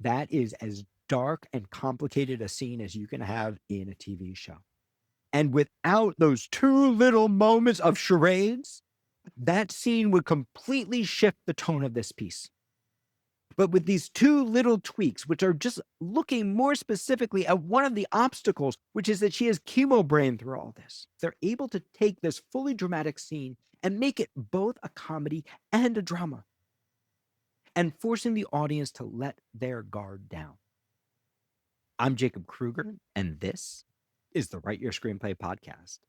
That is as dark and complicated a scene as you can have in a TV show. And without those two little moments of charades, that scene would completely shift the tone of this piece. But with these two little tweaks, which are just looking more specifically at one of the obstacles, which is that she has chemo brain through all this, they're able to take this fully dramatic scene and make it both a comedy and a drama, and forcing the audience to let their guard down. I'm Jacob Krueger, and this is the Write Your Screenplay podcast.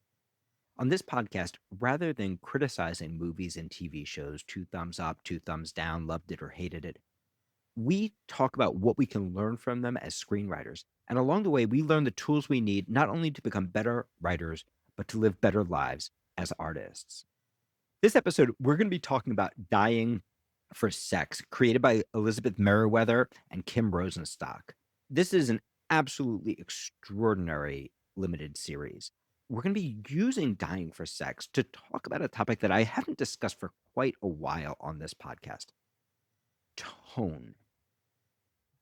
On this podcast, rather than criticizing movies and TV shows, 2 thumbs up, 2 thumbs down, loved it or hated it, we talk about what we can learn from them as screenwriters. And along the way, we learn the tools we need not only to become better writers, but to live better lives as artists. This episode, we're going to be talking about Dying for Sex, created by Elizabeth Meriwether and Kim Rosenstock. This is an absolutely extraordinary limited series. We're going to be using Dying for Sex to talk about a topic that I haven't discussed for quite a while on this podcast: tone.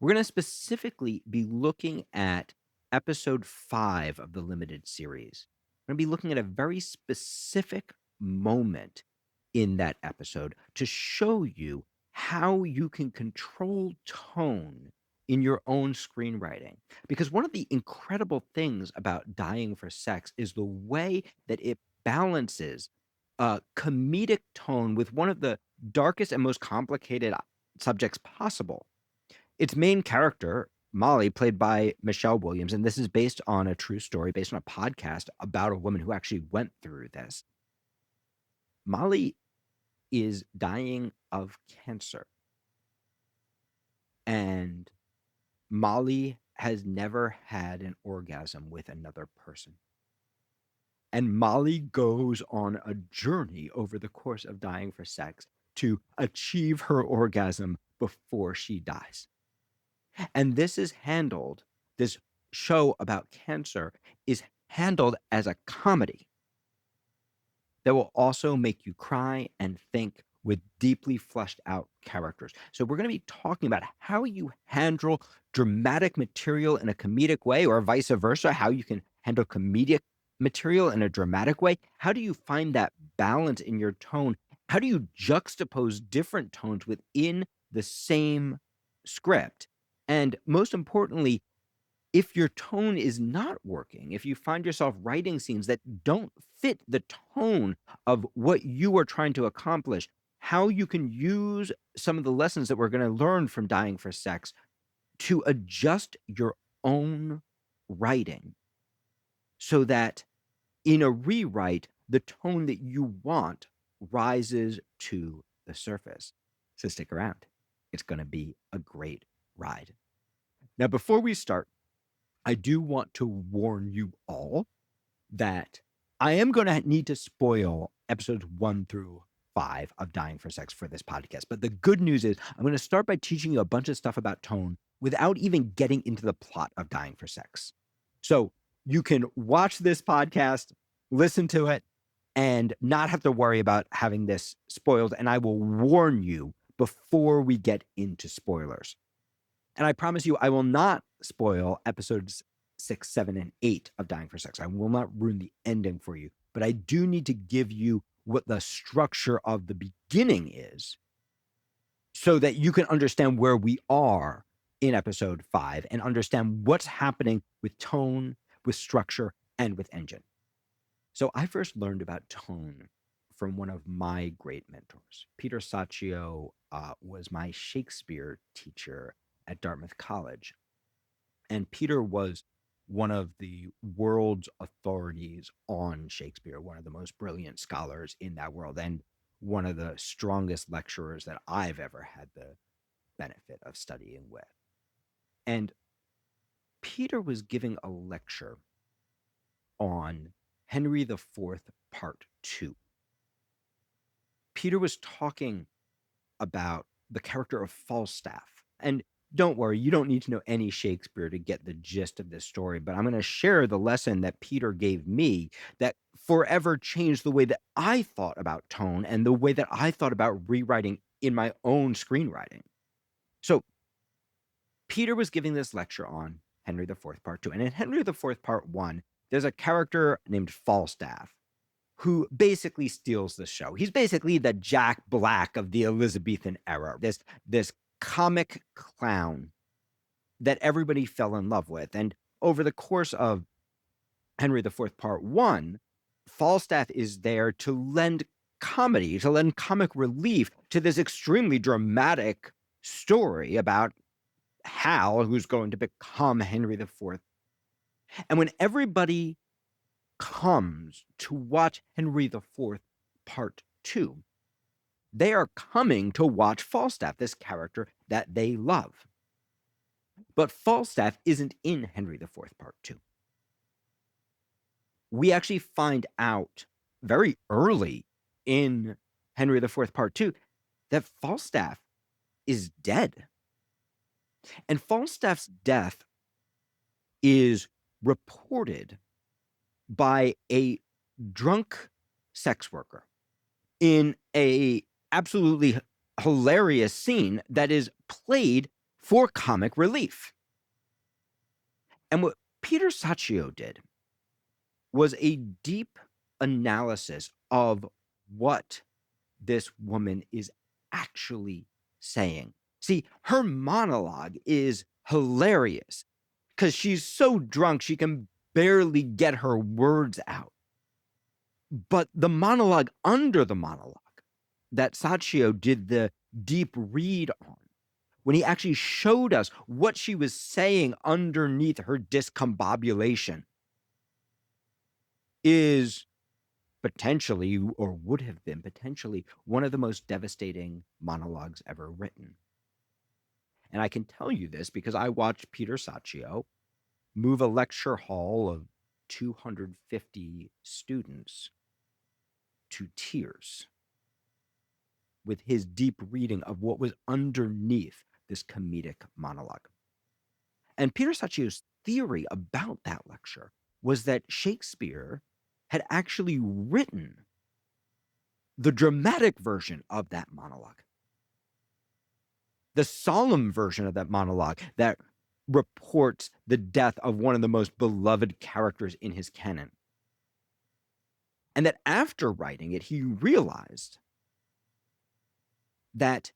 We're going to specifically be looking at episode 5 of the limited series. We're going to be looking at a very specific moment in that episode to show you how you can control tone in your own screenwriting. Because one of the incredible things about Dying for Sex is the way that it balances a comedic tone with one of the darkest and most complicated subjects possible. Its main character, Molly, played by Michelle Williams, and this is based on a true story, based on a podcast about a woman who actually went through this. Molly is dying of cancer. And Molly has never had an orgasm with another person. And Molly goes on a journey over the course of Dying for Sex to achieve her orgasm before she dies. And this show about cancer is handled as a comedy that will also make you cry and think with deeply fleshed out characters. So we're going to be talking about how you handle dramatic material in a comedic way, or vice versa, how you can handle comedic material in a dramatic way. How do you find that balance in your tone? How do you juxtapose different tones within the same script? And most importantly, if your tone is not working, if you find yourself writing scenes that don't fit the tone of what you are trying to accomplish, how you can use some of the lessons that we're going to learn from Dying for Sex to adjust your own writing so that in a rewrite, the tone that you want rises to the surface. So stick around. It's going to be a great ride. Now, before we start, I do want to warn you all that I am going to need to spoil episodes 1 through 5 of Dying for Sex for this podcast. But the good news is I'm going to start by teaching you a bunch of stuff about tone without even getting into the plot of Dying for Sex. So you can watch this podcast, listen to it, and not have to worry about having this spoiled. And I will warn you before we get into spoilers. And I promise you, I will not spoil episodes 6, 7, and 8 of Dying for Sex. I will not ruin the ending for you, but I do need to give you what the structure of the beginning is so that you can understand where we are in episode 5 and understand what's happening with tone, with structure, and with engine. So I first learned about tone from one of my great mentors. Peter Saccio was my Shakespeare teacher at Dartmouth College. And Peter was one of the world's authorities on Shakespeare, one of the most brilliant scholars in that world, and one of the strongest lecturers that I've ever had the benefit of studying with. And Peter was giving a lecture on Henry IV, Part 2. Peter was talking about the character of Falstaff. And don't worry, you don't need to know any Shakespeare to get the gist of this story, but I'm going to share the lesson that Peter gave me that forever changed the way that I thought about tone and the way that I thought about rewriting in my own screenwriting. So Peter was giving this lecture on Henry IV, Part 2. And in Henry IV, Part 1, there's a character named Falstaff who basically steals the show. He's basically the Jack Black of the Elizabethan era, this comic clown that everybody fell in love with. And over the course of Henry IV, Part 1, Falstaff is there to lend comedy, to lend comic relief to this extremely dramatic story about Hal, who's going to become Henry IV. And when everybody comes to watch Henry IV Part 2, they are coming to watch Falstaff, this character that they love. But Falstaff isn't in Henry IV Part 2. We actually find out very early in Henry IV Part 2 that Falstaff is dead. And Falstaff's death is reported by a drunk sex worker in a absolutely hilarious scene that is played for comic relief. And what Peter Saccio did was a deep analysis of what this woman is actually saying. See, her monologue is hilarious because she's so drunk she can barely get her words out. But the monologue under the monologue that Saccio did the deep read on, when he actually showed us what she was saying underneath her discombobulation, is potentially, or would have been potentially, one of the most devastating monologues ever written. And I can tell you this because I watched Peter Saccio move a lecture hall of 250 students to tears with his deep reading of what was underneath this comedic monologue. And Peter Saccio's theory about that lecture was that Shakespeare had actually written the dramatic version of that monologue, the solemn version of that monologue that reports the death of one of the most beloved characters in his canon. And that after writing it, he realized that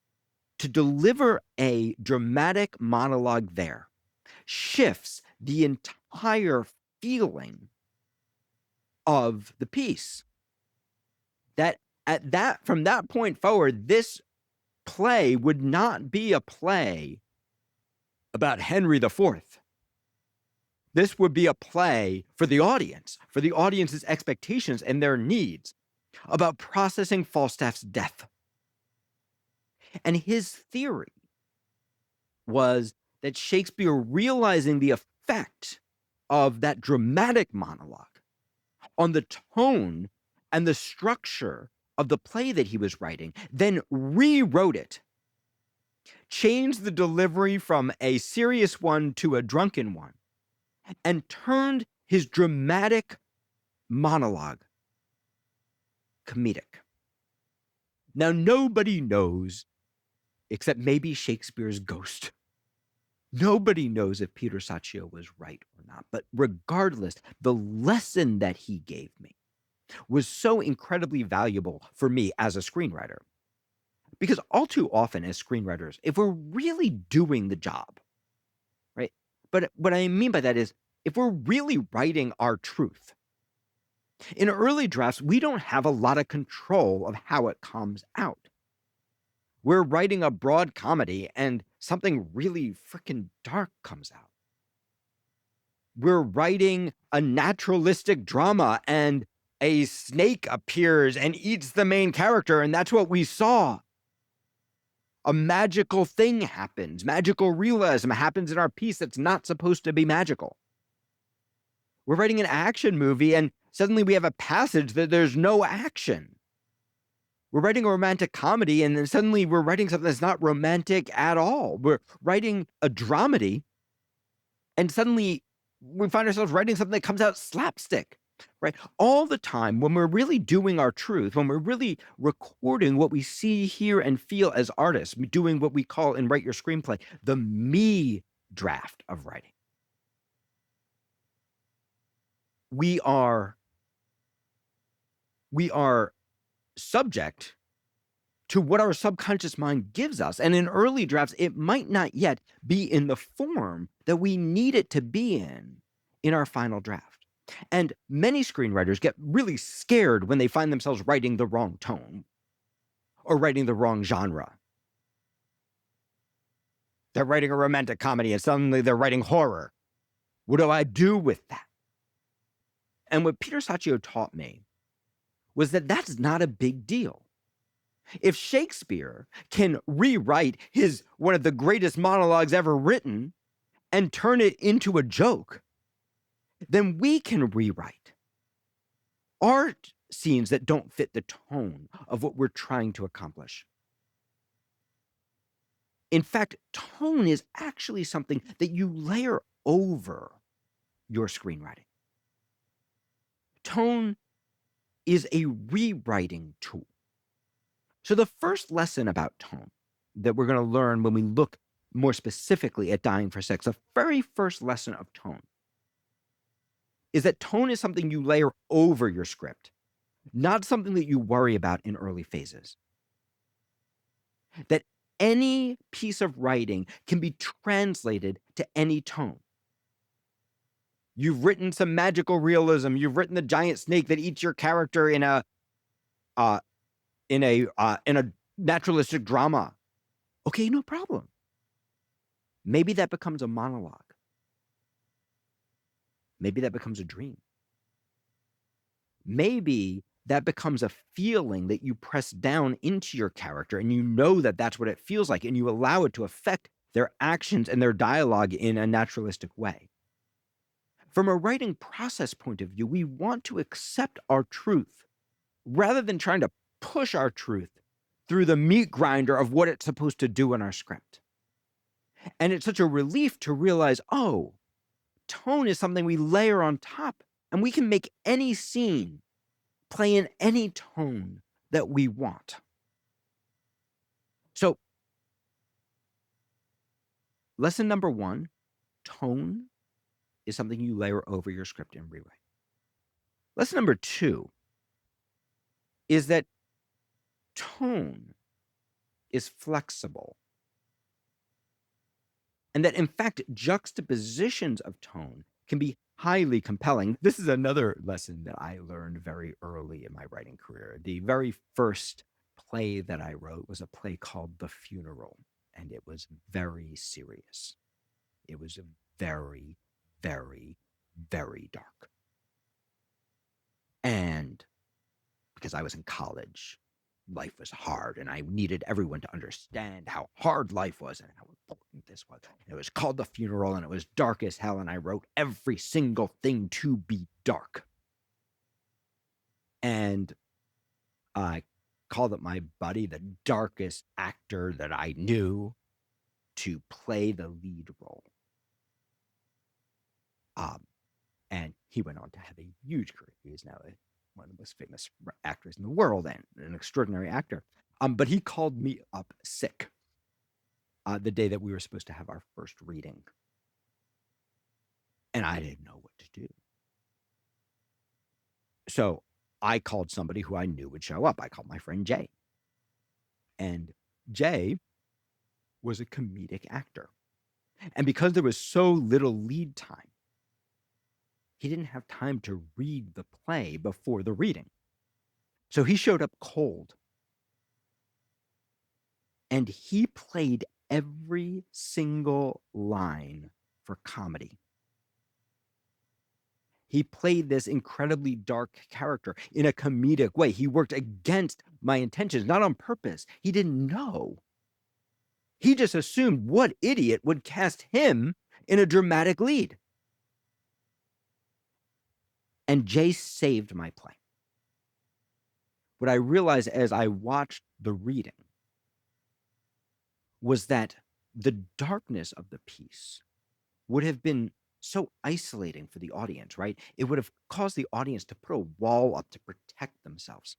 to deliver a dramatic monologue there shifts the entire feeling of the piece. That from that point forward, this play would not be a play about Henry IV. This would be a play for the audience's expectations and their needs, about processing Falstaff's death. And his theory was that Shakespeare, realizing the effect of that dramatic monologue on the tone and the structure of the play that he was writing, then rewrote it, changed the delivery from a serious one to a drunken one, and turned his dramatic monologue comedic. Now, nobody knows, except maybe Shakespeare's ghost. Nobody knows if Peter Saccio was right or not. But regardless, the lesson that he gave me was so incredibly valuable for me as a screenwriter. Because all too often as screenwriters, if we're really doing the job, right? But what I mean by that is, if we're really writing our truth, in early drafts, we don't have a lot of control of how it comes out. We're writing a broad comedy and something really freaking dark comes out. We're writing a naturalistic drama and a snake appears and eats the main character, and that's what we saw. A magical thing happens. Magical realism happens in our piece that's not supposed to be magical. We're writing an action movie and suddenly we have a passage that there's no action. We're writing a romantic comedy and then suddenly we're writing something that's not romantic at all. We're writing a dramedy and suddenly we find ourselves writing something that comes out slapstick, right? All the time when we're really doing our truth, when we're really recording what we see, hear, and feel as artists, doing what we call in Write Your Screenplay, the me draft of writing. We are subject to what our subconscious mind gives us. And in early drafts, it might not yet be in the form that we need it to be in our final draft. And many screenwriters get really scared when they find themselves writing the wrong tone or writing the wrong genre. They're writing a romantic comedy and suddenly they're writing horror. What do I do with that? And what Peter Saccio taught me was that that's not a big deal. If Shakespeare can rewrite one of the greatest monologues ever written and turn it into a joke, then we can rewrite our scenes that don't fit the tone of what we're trying to accomplish. In fact, tone is actually something that you layer over your screenwriting. Tone is a rewriting tool. So the first lesson about tone that we're going to learn when we look more specifically at Dying for Sex, the very first lesson of tone is that tone is something you layer over your script, not something that you worry about in early phases. That any piece of writing can be translated to any tone. You've written some magical realism. You've written the giant snake that eats your character in a naturalistic drama. Okay, no problem. Maybe that becomes a monologue. Maybe that becomes a dream. Maybe that becomes a feeling that you press down into your character and you know that that's what it feels like and you allow it to affect their actions and their dialogue in a naturalistic way. From a writing process point of view, we want to accept our truth rather than trying to push our truth through the meat grinder of what it's supposed to do in our script. And it's such a relief to realize, oh, tone is something we layer on top, and we can make any scene play in any tone that we want. So, lesson number 1, tone is something you layer over your script and rewrite. Lesson number 2 is that tone is flexible. And that, in fact, juxtapositions of tone can be highly compelling. This is another lesson that I learned very early in my writing career. The very first play that I wrote was a play called The Funeral, and it was very serious. It was very, very, very dark. And because I was in college, life was hard, and I needed everyone to understand how hard life was and how important this was. It was called The Funeral, and it was dark as hell, and I wrote every single thing to be dark. And I called up my buddy, the darkest actor that I knew, to play the lead role. And he went on to have a huge career. He is now one of the most famous actors in the world and an extraordinary actor. But he called me up sick the day that we were supposed to have our first reading. And I didn't know what to do. So I called somebody who I knew would show up. I called my friend Jay. And Jay was a comedic actor. And because there was so little lead time, he didn't have time to read the play before the reading. So he showed up cold. And he played every single line for comedy. He played this incredibly dark character in a comedic way. He worked against my intentions, not on purpose. He didn't know. He just assumed what idiot would cast him in a dramatic lead. And Jay saved my play. What I realized as I watched the reading was that the darkness of the piece would have been so isolating for the audience, right? It would have caused the audience to put a wall up to protect themselves.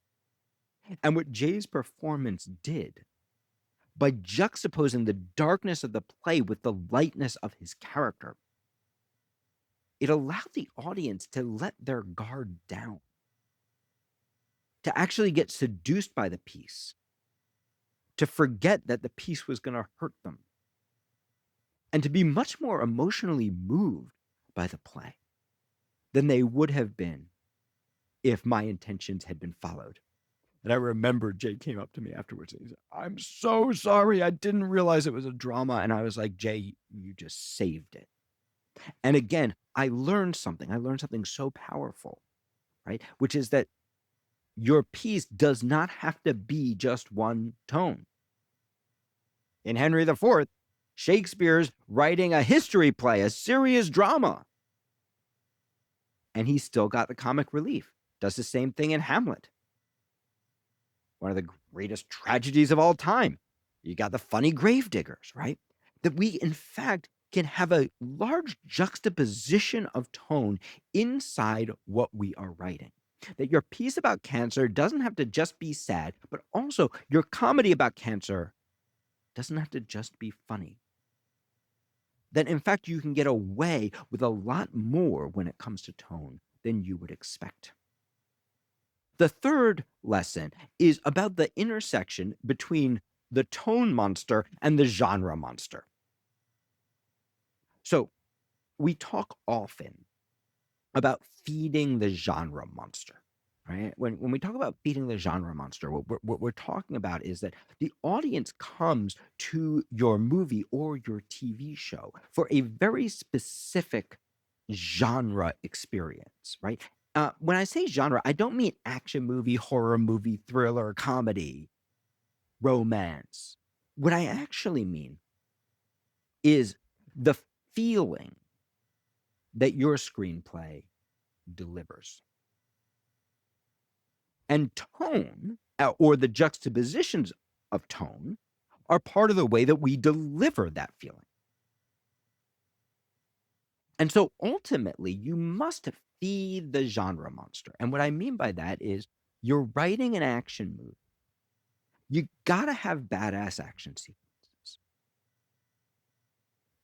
And what Jay's performance did by juxtaposing the darkness of the play with the lightness of his character, it allowed the audience to let their guard down, to actually get seduced by the piece, to forget that the piece was going to hurt them, and to be much more emotionally moved by the play than they would have been if my intentions had been followed. And I remember Jay came up to me afterwards and he said, "I'm so sorry. I didn't realize it was a drama." And I was like, "Jay, you just saved it." And again, I learned something. I learned something so powerful, right? Which is that your piece does not have to be just one tone. In Henry IV, Shakespeare's writing a history play, a serious drama, and he still got the comic relief. Does the same thing in Hamlet, one of the greatest tragedies of all time. You got the funny gravediggers, right? That we, in fact, can have a large juxtaposition of tone inside what we are writing. That your piece about cancer doesn't have to just be sad, but also your comedy about cancer doesn't have to just be funny. That, in fact, you can get away with a lot more when it comes to tone than you would expect. The third lesson is about the intersection between the tone monster and the genre monster. So we talk often about feeding the genre monster, right? When we talk about feeding the genre monster, what we're talking about is that the audience comes to your movie or your TV show for a very specific genre experience, right? When I say genre, I don't mean action movie, horror movie, thriller, comedy, romance. What I actually mean is the feeling that your screenplay delivers. And tone, or the juxtapositions of tone, are part of the way that we deliver that feeling. And so ultimately, you must feed the genre monster. And what I mean by that is you're writing an action movie. You gotta have badass action sequences.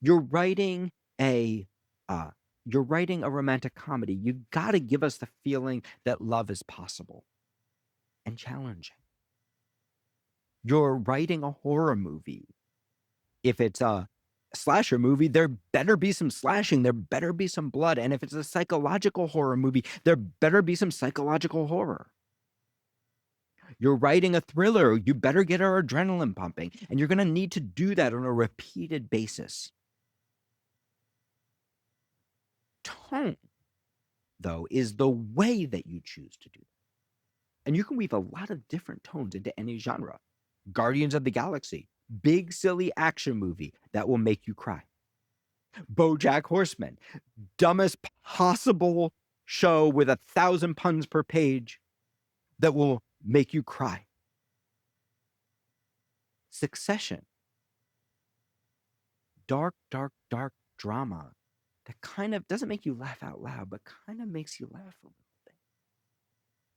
You're writing a romantic comedy. You gotta give us the feeling that love is possible and challenging. You're writing a horror movie. If it's a slasher movie, there better be some slashing, there better be some blood. And if it's a psychological horror movie, there better be some psychological horror. You're writing a thriller, you better get our adrenaline pumping. And you're going to need to do that on a repeated basis. Tone, though, is the way that you choose to do that. And you can weave a lot of different tones into any genre. Guardians of the Galaxy, big, silly action movie that will make you cry. BoJack Horseman, dumbest possible show with 1,000 puns per page that will make you cry. Succession, dark, dark, dark drama that kind of doesn't make you laugh out loud, but kind of makes you laugh a little bit.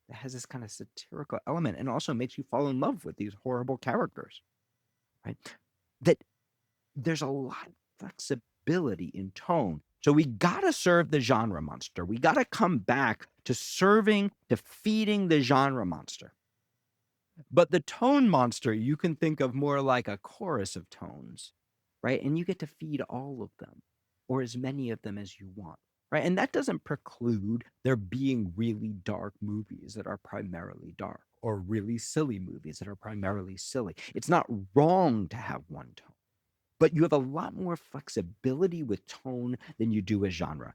That has this kind of satirical element and also makes you fall in love with these horrible characters, right? That there's a lot of flexibility in tone. So we gotta serve the genre monster. We gotta come back to feeding the genre monster. But the tone monster, you can think of more like a chorus of tones, right? And you get to feed all of them, or as many of them as you want, right? And that doesn't preclude there being really dark movies that are primarily dark, or really silly movies that are primarily silly. It's not wrong to have one tone, but you have a lot more flexibility with tone than you do with genre.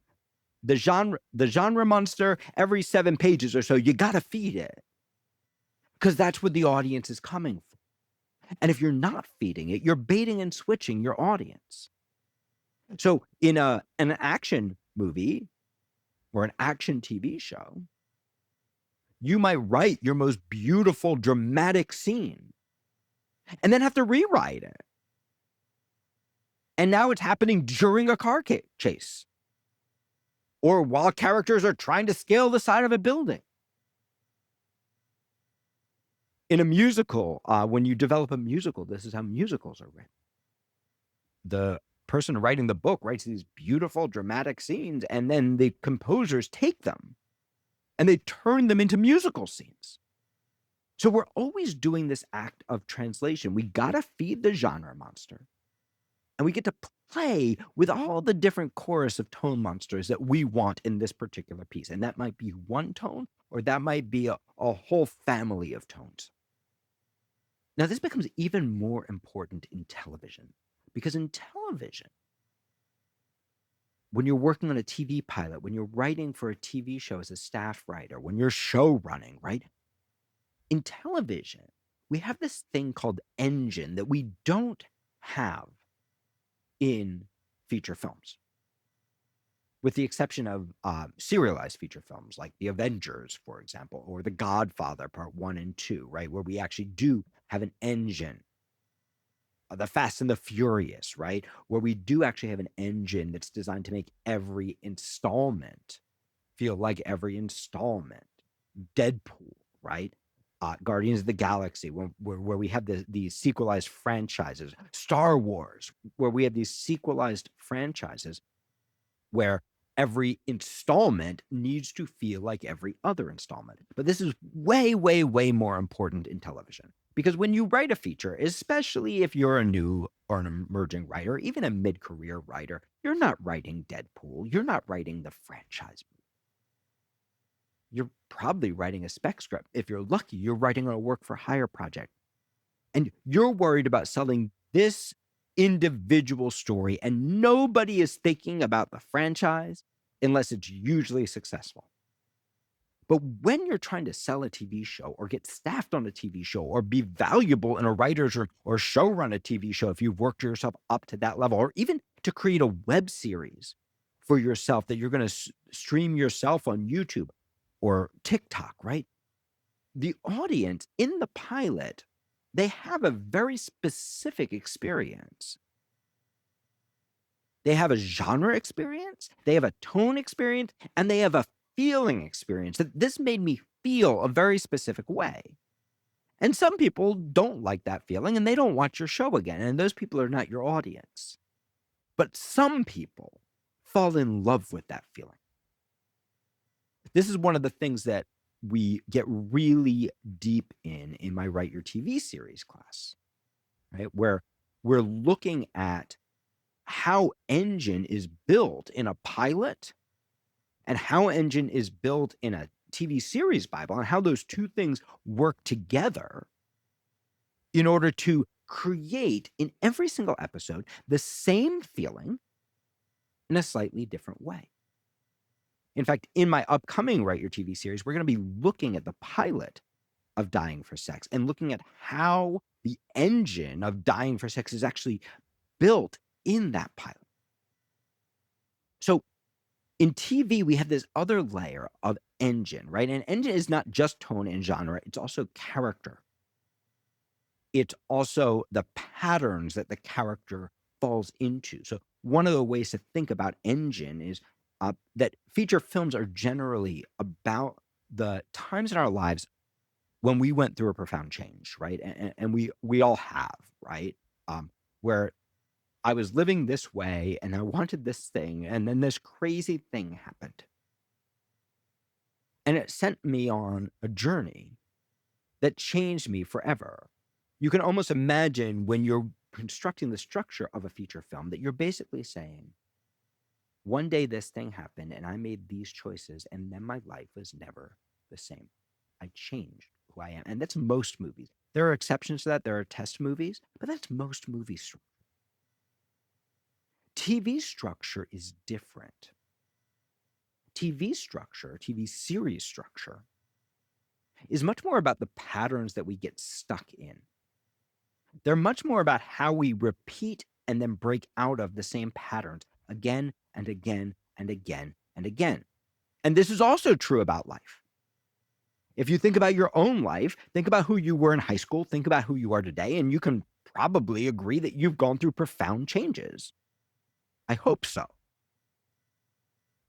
The genre monster, every 7 pages or so, you gotta feed it, because that's what the audience is coming for. And if you're not feeding it, you're baiting and switching your audience. So in an action movie or an action TV show, you might write your most beautiful dramatic scene and then have to rewrite it. And now it's happening during a car chase, or while characters are trying to scale the side of a building. In a musical, when you develop a musical, this is how musicals are written. The person writing the book writes these beautiful dramatic scenes, and then the composers take them and they turn them into musical scenes. So we're always doing this act of translation. We gotta feed the genre monster, and we get to play with all the different chorus of tone monsters that we want in this particular piece. And that might be one tone, or that might be a whole family of tones. Now, this becomes even more important in television, because in television, when you're working on a TV pilot, when you're writing for a TV show as a staff writer, when you're show running, right? In television, we have this thing called engine that we don't have in feature films, with the exception of serialized feature films like The Avengers, for example, or The Godfather Part 1 and 2, right? Where we actually do have an engine. The Fast and the Furious, right? Where we do actually have an engine that's designed to make every installment feel like every installment. Deadpool, right? Guardians of the Galaxy, where we have these sequelized franchises. Star Wars, where we have these sequelized franchises where every installment needs to feel like every other installment. But this is way, way, way more important in television. Because when you write a feature, especially if you're a new or an emerging writer, even a mid-career writer, you're not writing Deadpool. You're not writing the franchise. You're probably writing a spec script. If you're lucky, you're writing a work for hire project. And you're worried about selling this individual story, and nobody is thinking about the franchise unless it's usually successful. But when you're trying to sell a TV show or get staffed on a TV show or be valuable in a writer's room or show run a TV show, if you've worked yourself up to that level, or even to create a web series for yourself that you're going to stream yourself on YouTube or TikTok, right? The audience in the pilot, they have a very specific experience. They have a genre experience, they have a tone experience, and they have a feeling experience. That this made me feel a very specific way. And some people don't like that feeling and they don't watch your show again. And those people are not your audience. But some people fall in love with that feeling. This is one of the things that we get really deep in my Write Your TV series class, right? Where we're looking at how engine is built in a pilot and how engine is built in a TV series Bible, and how those two things work together in order to create in every single episode the same feeling in a slightly different way. In fact, in my upcoming Write Your TV series, we're going to be looking at the pilot of Dying for Sex and looking at how the engine of Dying for Sex is actually built in that pilot. So in TV, we have this other layer of engine, right? And engine is not just tone and genre, it's also character. It's also the patterns that the character falls into. So one of the ways to think about engine is that feature films are generally about the times in our lives when we went through a profound change, right? And we all have, right? Where I was living this way and I wanted this thing, and then this crazy thing happened. And it sent me on a journey that changed me forever. You can almost imagine when you're constructing the structure of a feature film that you're basically saying, one day this thing happened and I made these choices, and then my life was never the same. I changed who I am. And that's most movies. There are exceptions to that. There are test movies, but that's most movies. TV structure is different. TV structure, TV series structure, is much more about the patterns that we get stuck in. They're much more about how we repeat and then break out of the same patterns again and again and again and again. And this is also true about life. If you think about your own life, think about who you were in high school, think about who you are today, and you can probably agree that you've gone through profound changes. I hope so.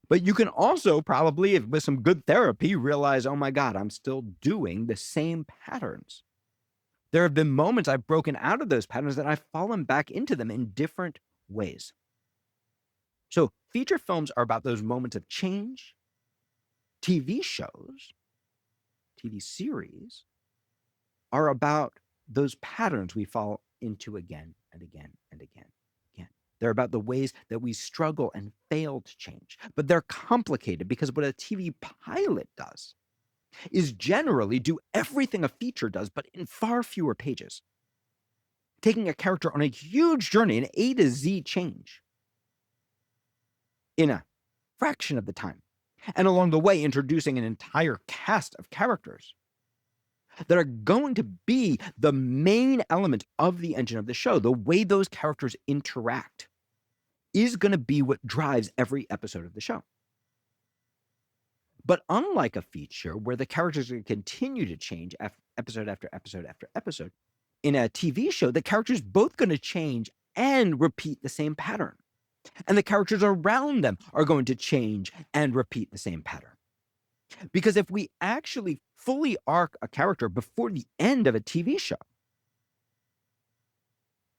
But you can also probably, with some good therapy, realize, oh my God, I'm still doing the same patterns. There have been moments I've broken out of those patterns and I've fallen back into them in different ways. So feature films are about those moments of change. TV shows, TV series are about those patterns we fall into again and again and again. They're about the ways that we struggle and fail to change. But they're complicated because what a TV pilot does is generally do everything a feature does, but in far fewer pages. Taking a character on a huge journey, an A to Z change, in a fraction of the time. And along the way, introducing an entire cast of characters that are going to be the main element of the engine of the show. The way those characters interact is going to be what drives every episode of the show. But unlike a feature where the characters are going to continue to change episode after episode after episode, in a TV show, the characters both going to change and repeat the same pattern. And the characters around them are going to change and repeat the same pattern. Because if we actually fully arc a character before the end of a TV show,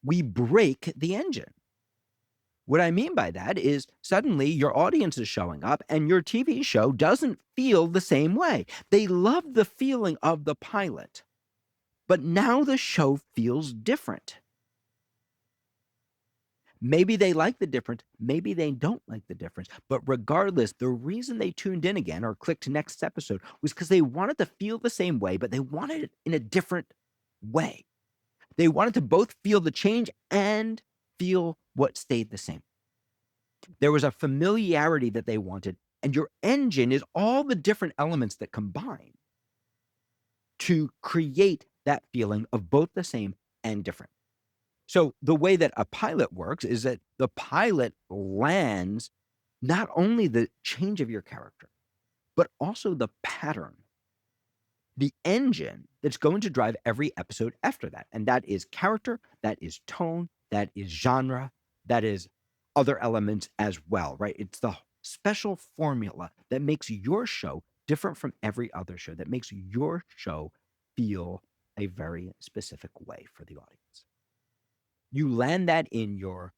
we break the engine. What I mean by that is suddenly your audience is showing up and your TV show doesn't feel the same way. They love the feeling of the pilot, but now the show feels different. Maybe they like the difference, maybe they don't like the difference, but regardless, the reason they tuned in again or clicked next episode was because they wanted to feel the same way, but they wanted it in a different way. They wanted to both feel the change and feel what stayed the same. There was a familiarity that they wanted, and your engine is all the different elements that combine to create that feeling of both the same and different. So the way that a pilot works is that the pilot lands not only the change of your character, but also the pattern, the engine that's going to drive every episode after that. And that is character, that is tone, that is genre, that is other elements as well, right? It's the special formula that makes your show different from every other show, that makes your show feel a very specific way for the audience. You land that in your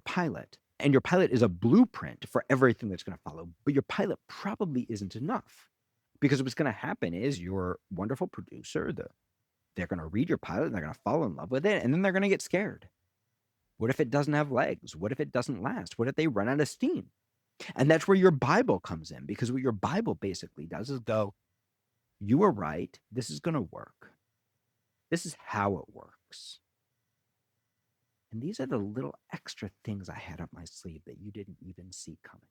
pilot, and your pilot is a blueprint for everything that's going to follow. But your pilot probably isn't enough, because what's going to happen is your wonderful producer, they're going to read your pilot, and they're going to fall in love with it, and then they're going to get scared. What if it doesn't have legs? What if it doesn't last? What if they run out of steam? And that's where your Bible comes in, because what your Bible basically does is go, you were right. This is going to work. This is how it works. And these are the little extra things I had up my sleeve that you didn't even see coming.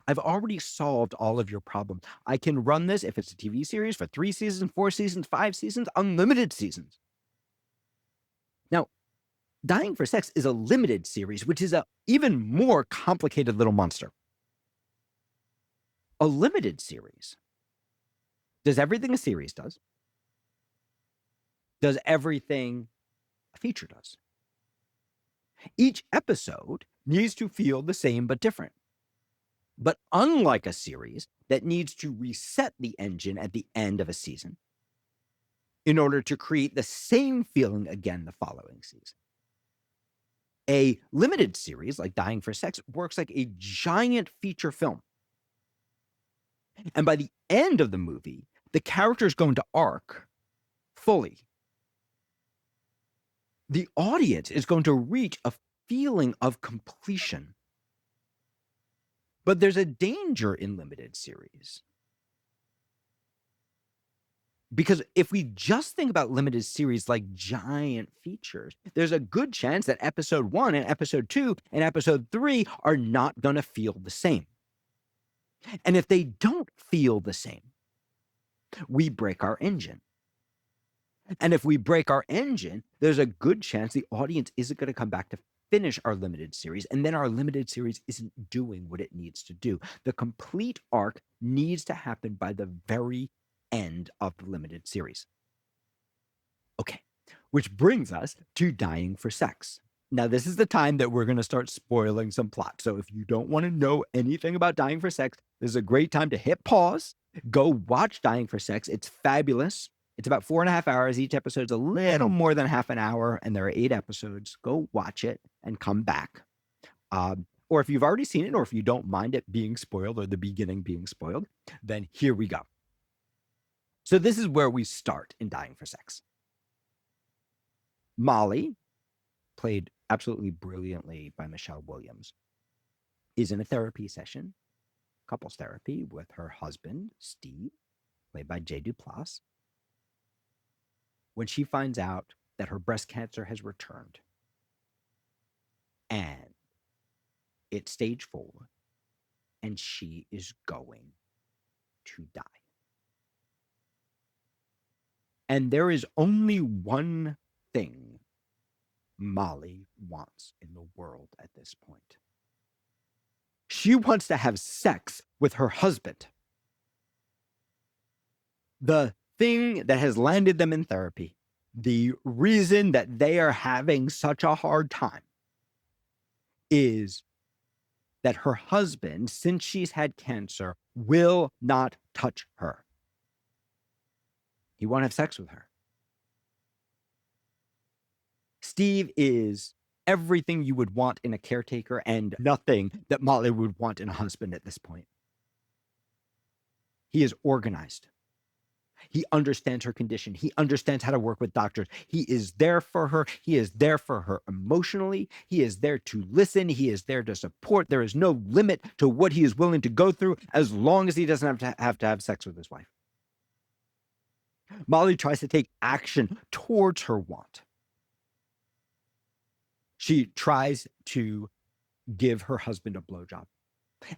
I've already solved all of your problems. I can run this, if it's a TV series, for 3 seasons, 4 seasons, 5 seasons, unlimited seasons. Now, Dying for Sex is a limited series, which is an even more complicated little monster. A limited series does everything a series does everything a feature does. Each episode needs to feel the same but different. But unlike a series that needs to reset the engine at the end of a season in order to create the same feeling again the following season, a limited series like Dying for Sex works like a giant feature film. And by the end of the movie, the character is going to arc fully. The audience is going to reach a feeling of completion. But there's a danger in limited series. Because if we just think about limited series like giant features, there's a good chance that episode 1 and episode 2 and episode 3 are not going to feel the same. And if they don't feel the same, we break our engine. And if we break our engine, there's a good chance the audience isn't going to come back to finish our limited series, and then our limited series isn't doing what it needs to do. The complete arc needs to happen by the very end of the limited series. Okay, which brings us to Dying for Sex. Now, this is the time that we're going to start spoiling some plot. So if you don't want to know anything about Dying for Sex, this is a great time to hit pause, go watch Dying for Sex. It's fabulous. It's about 4.5 hours. Each episode's a little more than half an hour, and there are 8 episodes. Go watch it and come back. Or if you've already seen it, or if you don't mind it being spoiled or the beginning being spoiled, then here we go. So this is where we start in Dying for Sex. Molly, played absolutely brilliantly by Michelle Williams, is in a therapy session, couples therapy, with her husband, Steve, played by Jay Duplass, when she finds out that her breast cancer has returned and it's stage 4 and she is going to die. And there is only one thing Molly wants in the world at this point. She wants to have sex with her husband. The thing that has landed them in therapy, the reason that they are having such a hard time, is that her husband, since she's had cancer, will not touch her. He won't have sex with her. Steve is everything you would want in a caretaker and nothing that Molly would want in a husband at this point. He is organized. He understands her condition. He understands how to work with doctors. He is there for her. He is there for her emotionally. He is there to listen. He is there to support. There is no limit to what he is willing to go through as long as he doesn't have to have sex with his wife. Molly tries to take action towards her want. She tries to give her husband a blowjob,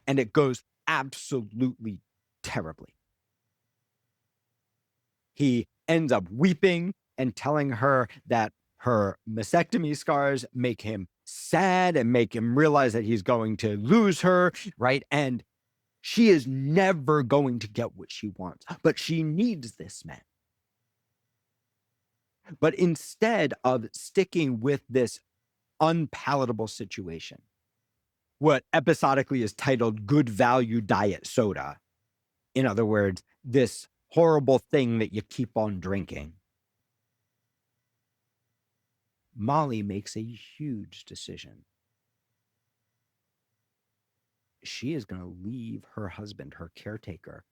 and it goes absolutely terribly. He ends up weeping and telling her that her mastectomy scars make him sad and make him realize that he's going to lose her, right? And she is never going to get what she wants, but she needs this man. But instead of sticking with this unpalatable situation, what episodically is titled Good Value Diet Soda, in other words, this horrible thing that you keep on drinking, Molly makes a huge decision. She is going to leave her husband, her caretaker,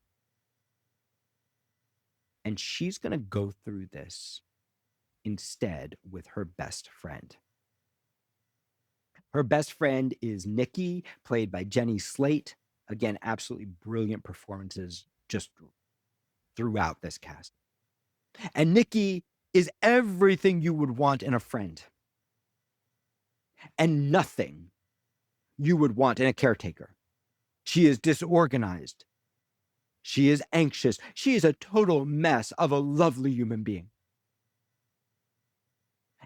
and she's going to go through this instead with her best friend. Her best friend is Nikki, played by Jenny Slate. Again, absolutely brilliant performances just throughout this cast. And Nikki is everything you would want in a friend, and nothing you would want in a caretaker. She is disorganized. She is anxious. She is a total mess of a lovely human being.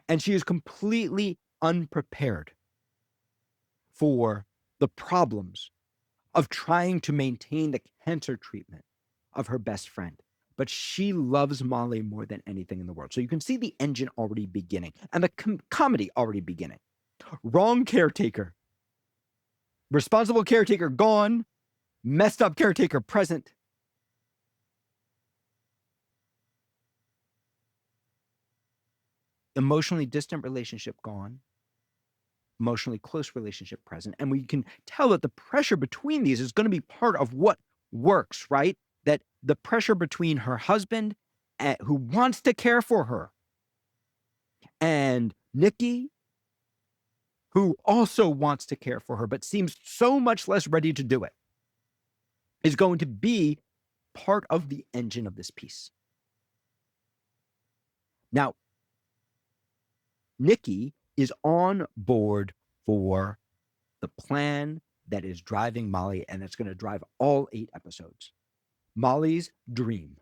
And she is completely unprepared for the problems of trying to maintain the cancer treatment of her best friend. But she loves Molly more than anything in the world. So you can see the engine already beginning and the comedy already beginning. Wrong caretaker. Responsible caretaker gone. Messed up caretaker present. Emotionally distant relationship gone. Emotionally close relationship present. And we can tell that the pressure between these is going to be part of what works, right? That the pressure between her husband, who wants to care for her, and Nikki, who also wants to care for her, but seems so much less ready to do it, is going to be part of the engine of this piece. Now, Nikki is on board for the plan that is driving Molly, and it's going to drive all 8 episodes. Molly's dream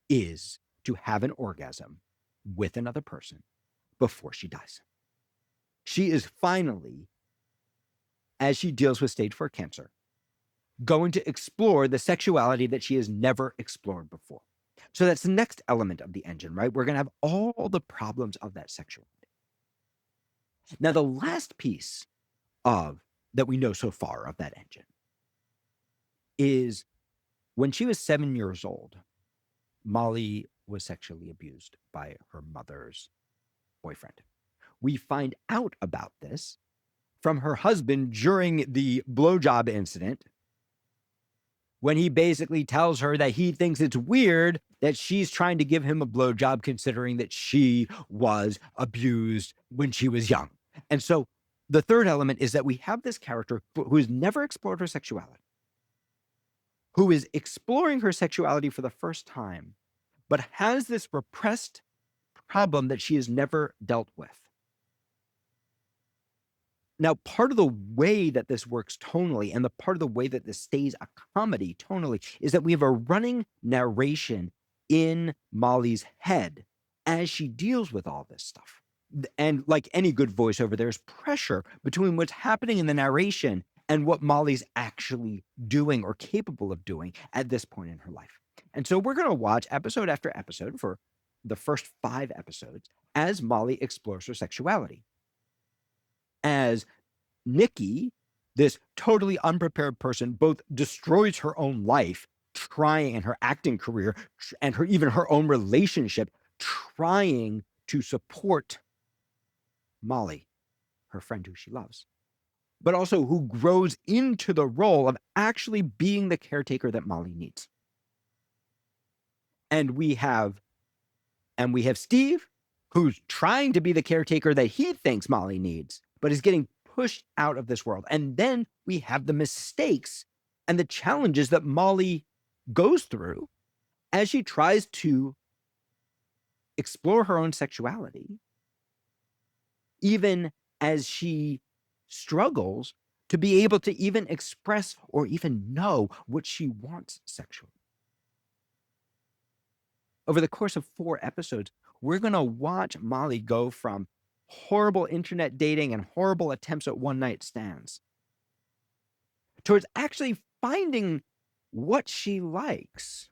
is to have an orgasm with another person before she dies. She is finally, as she deals with stage 4 cancer, going to explore the sexuality that she has never explored before. So that's the next element of the engine, right? We're going to have all the problems of that sexuality. Now, the last piece of that we know so far of that engine is when she was 7 years old, Molly was sexually abused by her mother's boyfriend. We find out about this from her husband during the blowjob incident, when he basically tells her that he thinks it's weird that she's trying to give him a blowjob, considering that she was abused when she was young. And so the third element is that we have this character who has never explored her sexuality, who is exploring her sexuality for the first time, but has this repressed problem that she has never dealt with. Now, part of the way that this works tonally, and the part of the way that this stays a comedy tonally, is that we have a running narration in Molly's head as she deals with all this stuff. And like any good voiceover, there's pressure between what's happening in the narration and what Molly's actually doing or capable of doing at this point in her life. And so we're going to watch episode after episode for the first 5 episodes as Molly explores her sexuality. As Nikki, this totally unprepared person, both destroys her own life trying, and her acting career, and even her own relationship, trying to support Molly, her friend who she loves, but also who grows into the role of actually being the caretaker that Molly needs. And we have Steve, who's trying to be the caretaker that he thinks Molly needs, but is getting pushed out of this world. And then we have the mistakes and the challenges that Molly goes through as she tries to explore her own sexuality, even as she struggles to be able to even express or even know what she wants sexually. Over the course of 4 episodes, we're going to watch Molly go from horrible internet dating and horrible attempts at one-night stands towards actually finding what she likes,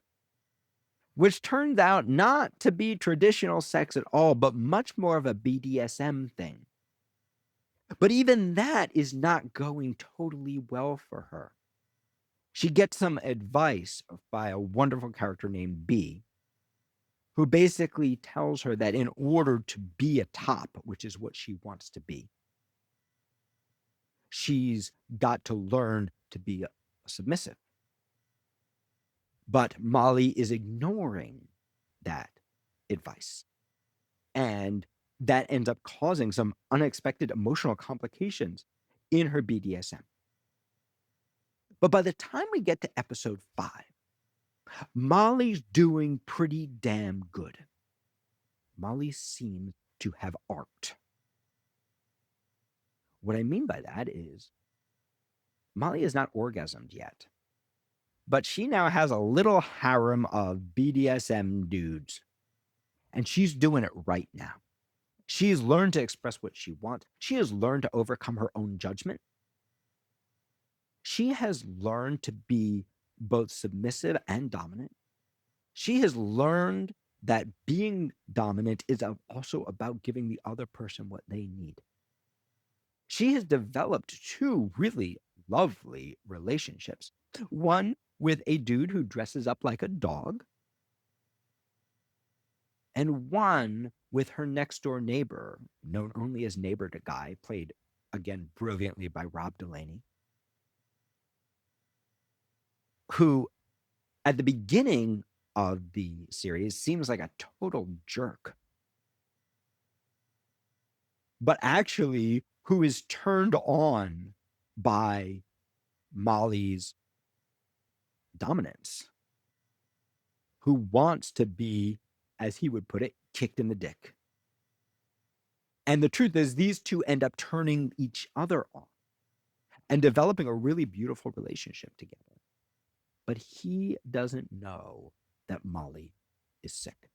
which turns out not to be traditional sex at all, but much more of a BDSM thing. But even that is not going totally well for her. She gets some advice by a wonderful character named B, who basically tells her that in order to be a top, which is what she wants to be, she's got to learn to be a submissive. But Molly is ignoring that advice. And that ends up causing some unexpected emotional complications in her BDSM. But by the time we get to episode 5, Molly's doing pretty damn good. Molly seems to have arced. What I mean by that is Molly is not orgasmed yet, but she now has a little harem of BDSM dudes, and she's doing it right now. She's learned to express what she wants. She has learned to overcome her own judgment. She has learned to be both submissive and dominant. She has learned that being dominant is also about giving the other person what they need. She has developed 2 really lovely relationships. One with a dude who dresses up like a dog, and one with her next door neighbor, known only as Neighbor to Guy, played again brilliantly by Rob Delaney, who at the beginning of the series seems like a total jerk, but actually who is turned on by Molly's dominance, who wants to be, as he would put it, kicked in the dick. And the truth is, these 2 end up turning each other on and developing a really beautiful relationship together. But he doesn't know that Molly is sick.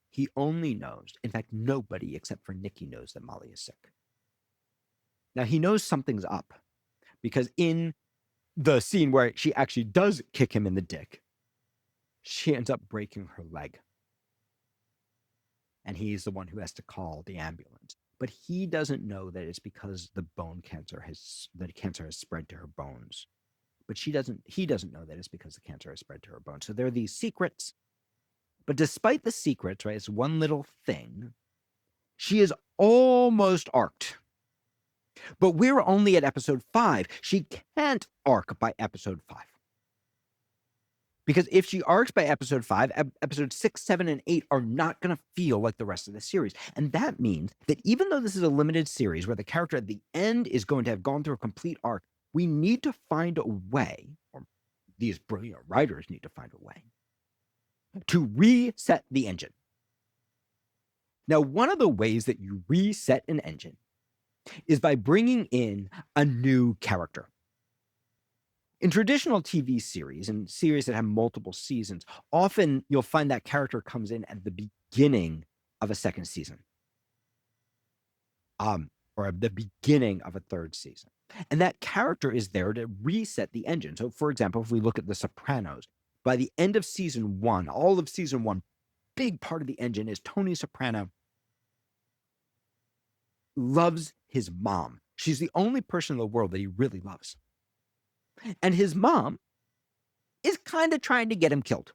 He only knows, in fact, nobody except for Nikki knows that Molly is sick. Now, he knows something's up because in the scene where she actually does kick him in the dick, she ends up breaking her leg. And he's the one who has to call the ambulance. But he doesn't know that it's because the cancer has spread to her bones. but he doesn't know that it's because the cancer has spread to her bone. So there are these secrets. But despite the secrets, right, it's one little thing, she is almost arced. But we're only at episode 5. She can't arc by episode 5. Because if she arcs by episode 5, episodes 6, 7, and 8 are not going to feel like the rest of the series. And that means that even though this is a limited series where the character at the end is going to have gone through a complete arc, we need to find a way, or these brilliant writers need to find a way, to reset the engine. Now, one of the ways that you reset an engine is by bringing in a new character. In traditional TV series and series that have multiple seasons, often you'll find that character comes in at the beginning of a second season, or at the beginning of a third season. And that character is there to reset the engine. So, for example, if we look at The Sopranos, by the end of season 1, all of season 1, big part of the engine is Tony Soprano loves his mom. She's the only person in the world that he really loves. And his mom is kind of trying to get him killed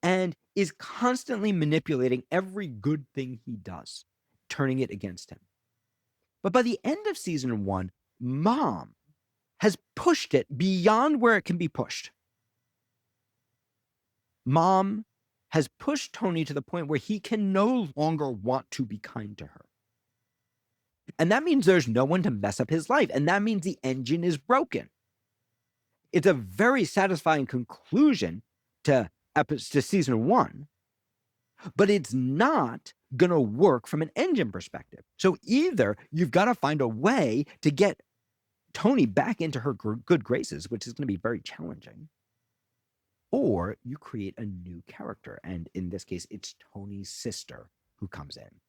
and is constantly manipulating every good thing he does, turning it against him. But by the end of season 1, mom has pushed it beyond where it can be pushed. Mom has pushed Tony to the point where he can no longer want to be kind to her. And that means there's no one to mess up his life. And that means the engine is broken. It's a very satisfying conclusion to season 1, but it's not going to work from an engine perspective. So either you've got to find a way to get Tony back into her good graces, which is going to be very challenging, or you create a new character. And in this case, it's Tony's sister who comes in.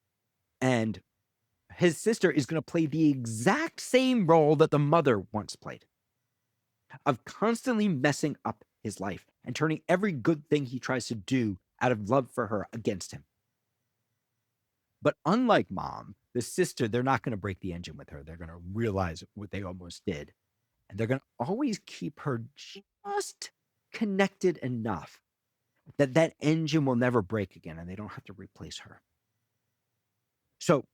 And his sister is going to play the exact same role that the mother once played, of constantly messing up his life and turning every good thing he tries to do out of love for her against him. But unlike mom, the sister, they're not going to break the engine with her. They're going to realize what they almost did. And they're going to always keep her just connected enough that that engine will never break again and they don't have to replace her. So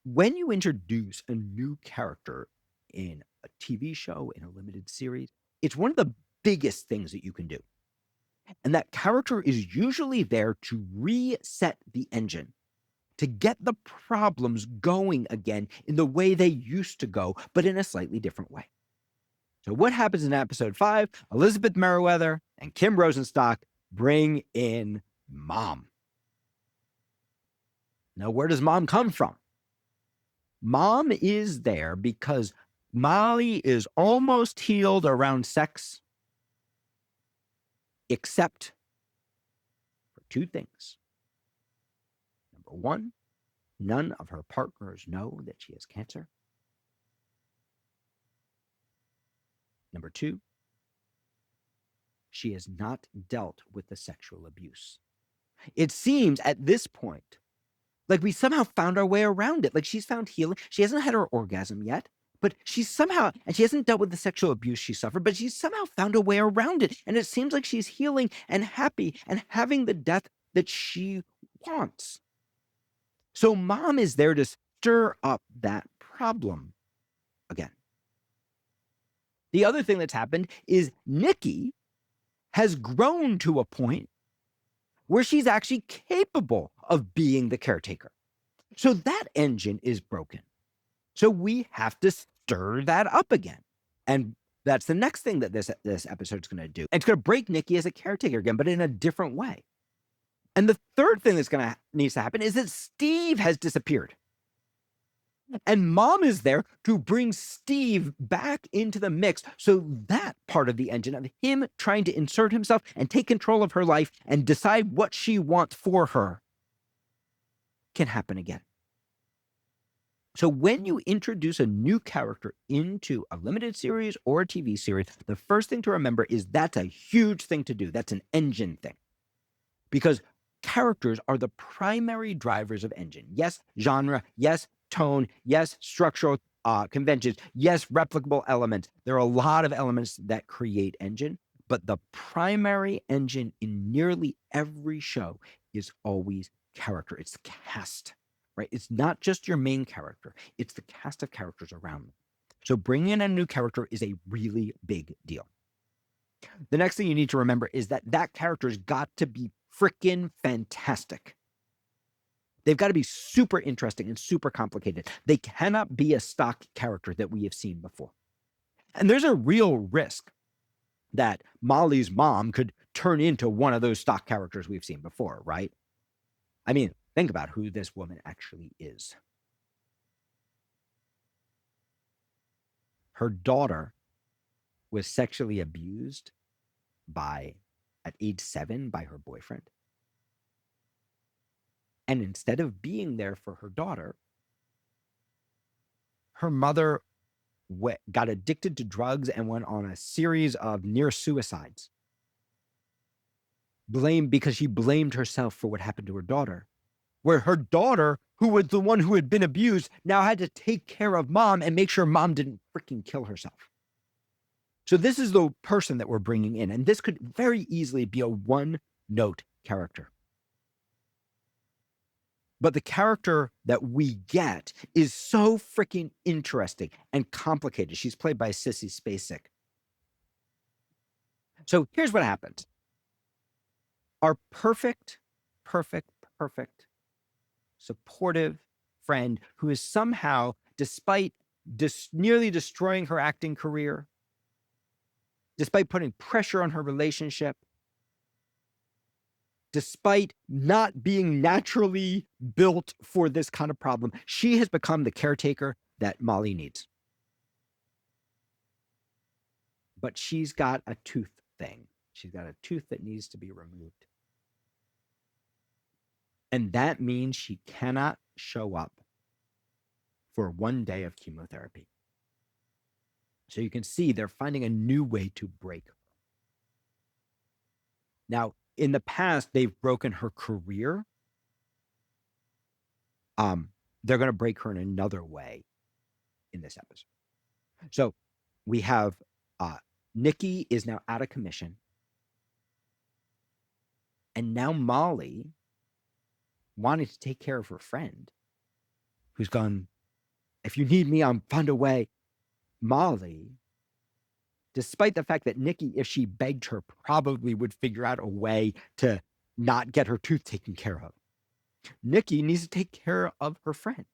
when you introduce a new character in a TV show, in a limited series, it's one of the biggest things that you can do. And that character is usually there to reset the engine, to get the problems going again in the way they used to go, but in a slightly different way. So what happens in episode 5? Elizabeth Meriwether and Kim Rosenstock bring in Mom. Now, where does Mom come from? Mom is there because Molly is almost healed around sex, except for 2 things. Number 1, none of her partners know that she has cancer. Number 2, she has not dealt with the sexual abuse. It seems at this point like we somehow found our way around it. Like she's found healing. She hasn't had her orgasm yet, but she's somehow, and she hasn't dealt with the sexual abuse she suffered, but she's somehow found a way around it. And it seems like she's healing and happy and having the death that she wants. So Mom is there to stir up that problem again. The other thing that's happened is Nikki has grown to a point where she's actually capable of being the caretaker. So that engine is broken. So we have to stir that up again. And that's the next thing that this episode's going to do. It's going to break Nikki as a caretaker again, but in a different way. And the third thing that's needs to happen is that Steve has disappeared. And Mom is there to bring Steve back into the mix. So that part of the engine of him trying to insert himself and take control of her life and decide what she wants for her can happen again. So when you introduce a new character into a limited series or a TV series, the first thing to remember is that's a huge thing to do. That's an engine thing. Because characters are the primary drivers of engine. Yes, genre. Yes, tone. Yes, structural conventions. Yes, replicable elements. There are a lot of elements that create engine, but the primary engine in nearly every show is always character. It's the cast, right? It's not just your main character, it's the cast of characters around them. So bringing in a new character is a really big deal. The next thing you need to remember is that that character's got to be freaking fantastic. They've got to be super interesting and super complicated. They cannot be a stock character that we have seen before. And there's a real risk that Molly's mom could turn into one of those stock characters we've seen before, right? I mean, think about who this woman actually is. Her daughter was sexually abused at age 7 by her boyfriend. And instead of being there for her daughter, her mother got addicted to drugs and went on a series of near suicides. Because she blamed herself for what happened to her daughter. Where her daughter, who was the one who had been abused, now had to take care of mom and make sure mom didn't freaking kill herself. So this is the person that we're bringing in. And this could very easily be a one-note character. But the character that we get is so freaking interesting and complicated. She's played by Sissy Spacek. So here's what happens. Our perfect, supportive friend who is somehow, despite nearly destroying her acting career, despite putting pressure on her relationship, despite not being naturally built for this kind of problem, she has become the caretaker that Molly needs. But she's got a tooth thing. She's got a tooth that needs to be removed. And that means she cannot show up for 1 day of chemotherapy. So you can see they're finding a new way to break her. Now, in the past, they've broken her career. They're going to break her in another way in this episode. So we have Nikki is now out of commission. And now Molly, wanting to take care of her friend, who's gone, if you need me, I'll find a way. Molly, despite the fact that Nikki, if she begged her, probably would figure out a way to not get her tooth taken care of. Nikki needs to take care of her friend.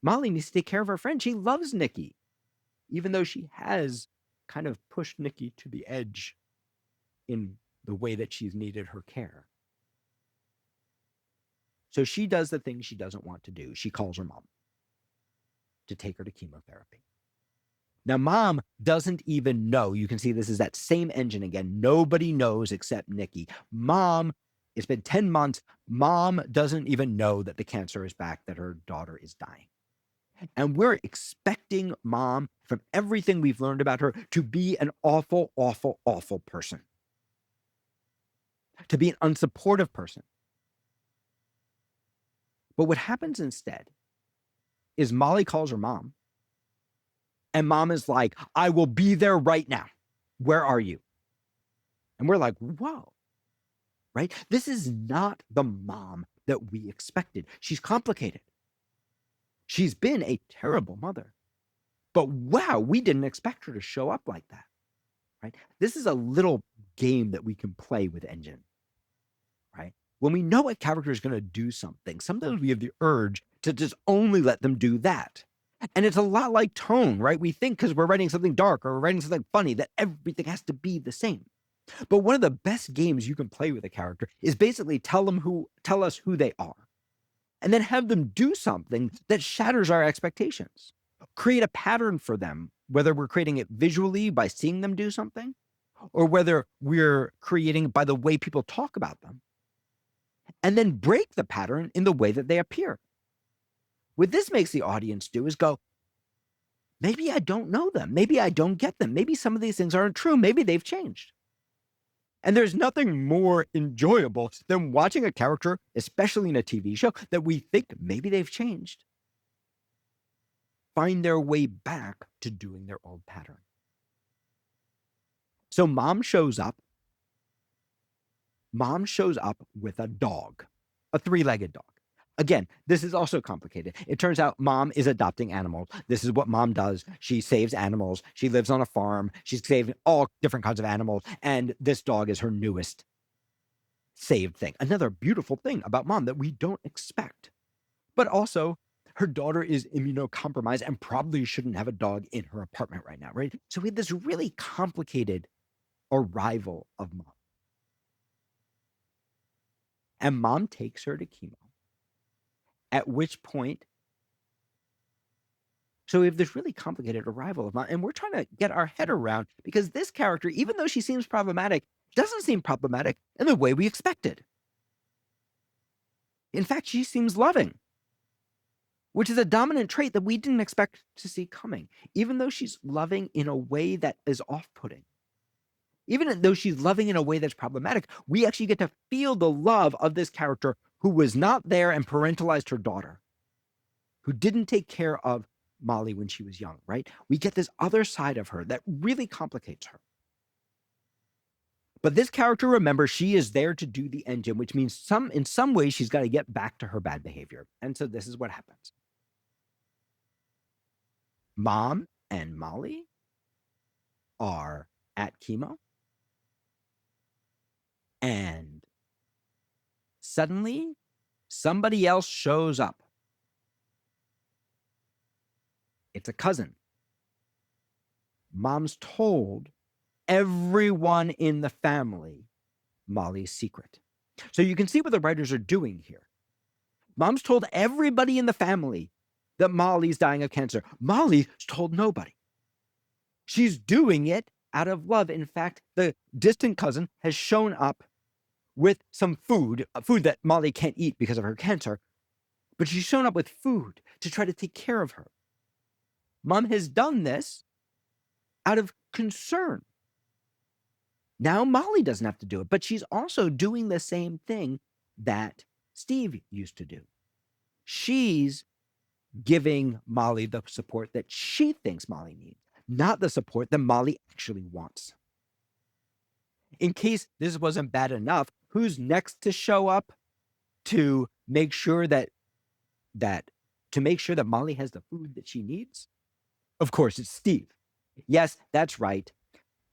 Molly needs to take care of her friend. She loves Nikki, even though she has kind of pushed Nikki to the edge in the way that she's needed her care. So she does the thing she doesn't want to do. She calls her mom to take her to chemotherapy. Now, mom doesn't even know. You can see this is that same engine again. Nobody knows except Nikki. Mom, it's been 10 months. Mom doesn't even know that the cancer is back, that her daughter is dying. And we're expecting mom, from everything we've learned about her, to be an awful, awful, awful person. To be an unsupportive person. But what happens instead is Molly calls her mom. And mom is like, I will be there right now. Where are you? And we're like, whoa, right? This is not the mom that we expected. She's complicated. She's been a terrible mother. But wow, we didn't expect her to show up like that, right? This is a little game that we can play with Engine, right? When we know a character is going to do something, sometimes we have the urge to just only let them do that. And it's a lot like tone, right? We think because we're writing something dark or we're writing something funny that everything has to be the same. But one of the best games you can play with a character is basically tell us who they are, and then have them do something that shatters our expectations. Create a pattern for them, whether we're creating it visually by seeing them do something, or whether we're creating it by the way people talk about them, and then break the pattern in the way that they appear. What this makes the audience do is go, maybe I don't know them. Maybe I don't get them. Maybe some of these things aren't true. Maybe they've changed. And there's nothing more enjoyable than watching a character, especially in a TV show, that we think maybe they've changed. find their way back to doing their old pattern. So mom shows up. Mom shows up with a dog, a three-legged dog. Again, this is also complicated. It turns out mom is adopting animals. This is what mom does. She saves animals. She lives on a farm. She's saving all different kinds of animals. And this dog is her newest saved thing. Another beautiful thing about mom that we don't expect. But also, her daughter is immunocompromised and probably shouldn't have a dog in her apartment right now, right? So we have this really complicated arrival of mom. And mom takes her to chemo. At which point, so we have this really complicated arrival of mom, and we're trying to get our head around, because this character, even though she seems problematic, doesn't seem problematic in the way we expected. In fact, she seems loving, which is a dominant trait that we didn't expect to see coming, even though she's loving in a way that is off-putting. Even though she's loving in a way that's problematic, we actually get to feel the love of this character who was not there and parentalized her daughter, who didn't take care of Molly when she was young, right? We get this other side of her that really complicates her. But this character, remember, she is there to do the engine, which means in some ways she's got to get back to her bad behavior. And so this is what happens. Mom and Molly are at chemo. And suddenly, somebody else shows up. It's a cousin. Mom's told everyone in the family Molly's secret. So you can see what the writers are doing here. Mom's told everybody in the family that Molly's dying of cancer. Molly's told nobody. She's doing it out of love. In fact, the distant cousin has shown up with some food that Molly can't eat because of her cancer, but she's shown up with food to try to take care of her. Mom has done this out of concern. Now Molly doesn't have to do it, but she's also doing the same thing that Steve used to do. She's giving Molly the support that she thinks Molly needs, not the support that Molly actually wants. In case this wasn't bad enough, who's next to show up to make sure that Molly has the food that she needs? Of course, it's Steve. Yes, that's right.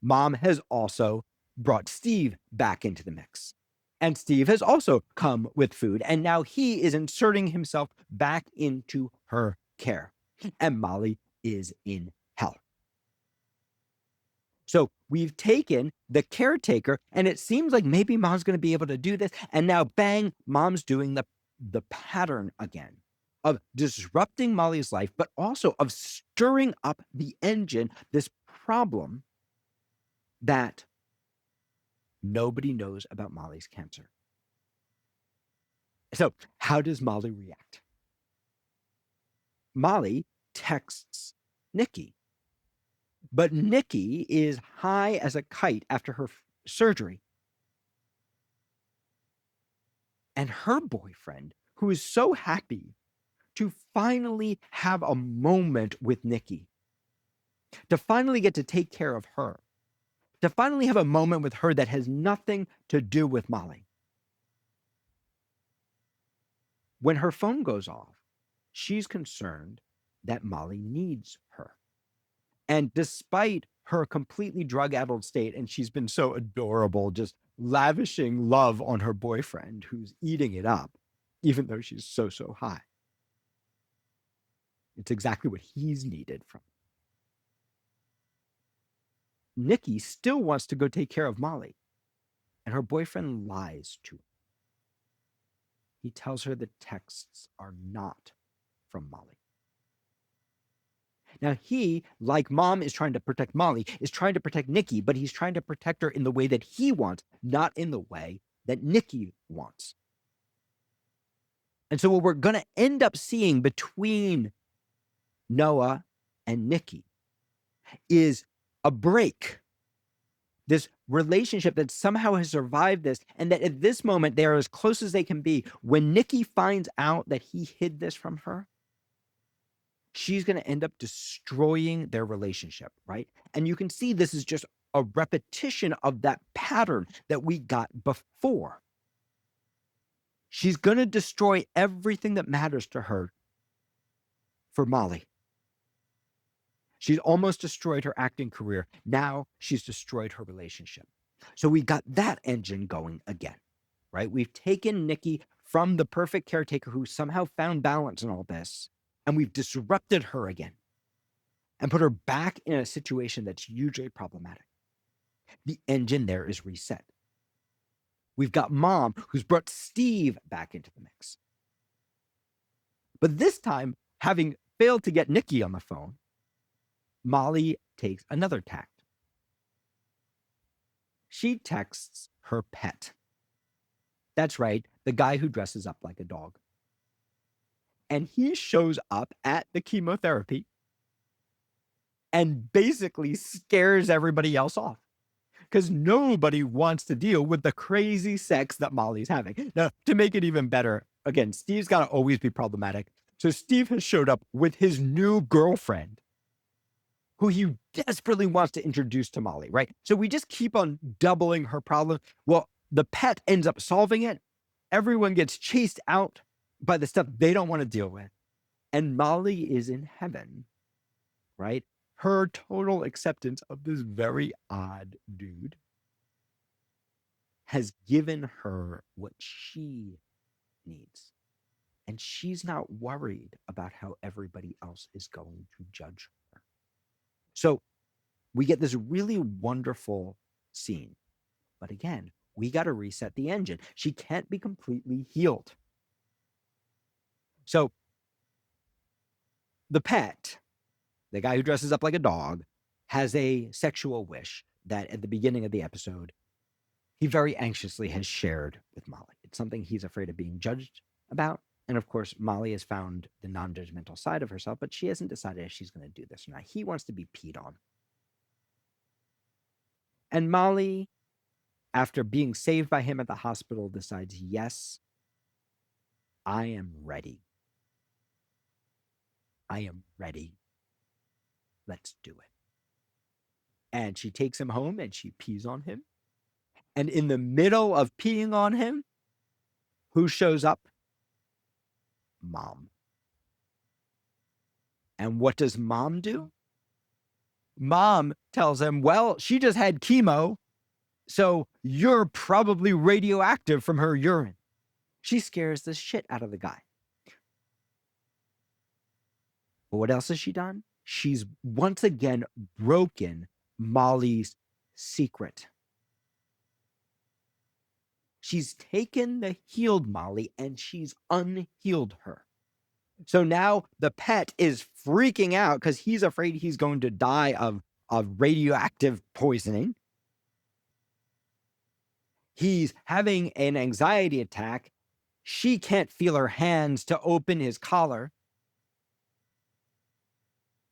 Mom has also brought Steve back into the mix. And Steve has also come with food, and now he is inserting himself back into her care. And Molly is in hell. So we've taken the caretaker, and it seems like maybe mom's going to be able to do this. And now, bang, mom's doing the pattern again of disrupting Molly's life, but also of stirring up the engine, this problem that nobody knows about Molly's cancer. So how does Molly react? Molly texts Nikki. But Nikki is high as a kite after her surgery. And her boyfriend, who is so happy to finally have a moment with Nikki, to finally get to take care of her, to finally have a moment with her that has nothing to do with Molly. When her phone goes off, she's concerned that Molly needs her. And despite her completely drug-addled state, and she's been so adorable, just lavishing love on her boyfriend who's eating it up, even though she's so high. It's exactly what he's needed from. Nikki still wants to go take care of Molly, and her boyfriend lies to her. He tells her the texts are not from Molly. Now he, like mom is trying to protect Molly, is trying to protect Nikki, but he's trying to protect her in the way that he wants, not in the way that Nikki wants. And so what we're going to end up seeing between Noah and Nikki is a break. This relationship that somehow has survived this, and that at this moment they are as close as they can be. When Nikki finds out that he hid this from her, she's going to end up destroying their relationship, right? And you can see this is just a repetition of that pattern that we got before. She's going to destroy everything that matters to her for Molly. She's almost destroyed her acting career. Now she's destroyed her relationship. So we got that engine going again, right? We've taken Nikki from the perfect caretaker who somehow found balance in all this, and we've disrupted her again and put her back in a situation that's hugely problematic. The engine there is reset. We've got Mom, who's brought Steve back into the mix. But this time, having failed to get Nikki on the phone, Molly takes another tact. She texts her pet. That's right, the guy who dresses up like a dog. And he shows up at the chemotherapy and basically scares everybody else off, because nobody wants to deal with the crazy sex that Molly's having. Now, to make it even better, again, Steve's got to always be problematic. So Steve has showed up with his new girlfriend, who he desperately wants to introduce to Molly, right? So we just keep on doubling her problem. Well, the pet ends up solving it. Everyone gets chased out by the stuff they don't want to deal with. And Molly is in heaven, right? Her total acceptance of this very odd dude has given her what she needs. And she's not worried about how everybody else is going to judge her. So we get this really wonderful scene. But again, we got to reset the engine. She can't be completely healed. So the pet, the guy who dresses up like a dog, has a sexual wish that at the beginning of the episode, he very anxiously has shared with Molly. It's something he's afraid of being judged about. And of course, Molly has found the non-judgmental side of herself, but she hasn't decided if she's going to do this or not. He wants to be peed on. And Molly, after being saved by him at the hospital, decides, yes, I am ready. I am ready. Let's do it. And she takes him home and she pees on him. And in the middle of peeing on him, who shows up? Mom. And what does Mom do? Mom tells him, well, she just had chemo, so you're probably radioactive from her urine. She scares the shit out of the guy. But what else has she done? She's once again broken Molly's secret. She's taken the healed Molly and she's unhealed her. So now the pet is freaking out because he's afraid he's going to die of radioactive poisoning. He's having an anxiety attack. She can't feel her hands to open his collar.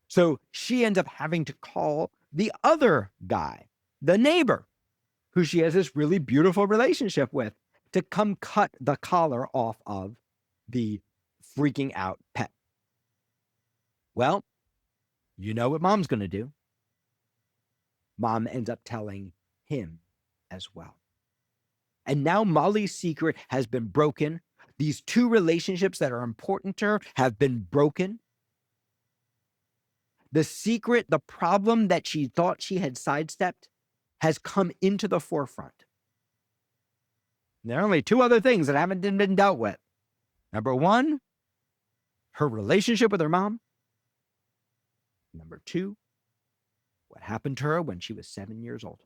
So she ends up having to call the other guy, the neighbor, who she has this really beautiful relationship with, to come cut the collar off of the freaking out pet. Well, you know what Mom's going to do. Mom ends up telling him as well. And now Molly's secret has been broken. These two relationships that are important to her have been broken. The secret, the problem that she thought she had sidestepped, has come into the forefront. There are only two other things that haven't been dealt with. Number one, her relationship with her mom. Number two, what happened to her when she was 7 years old.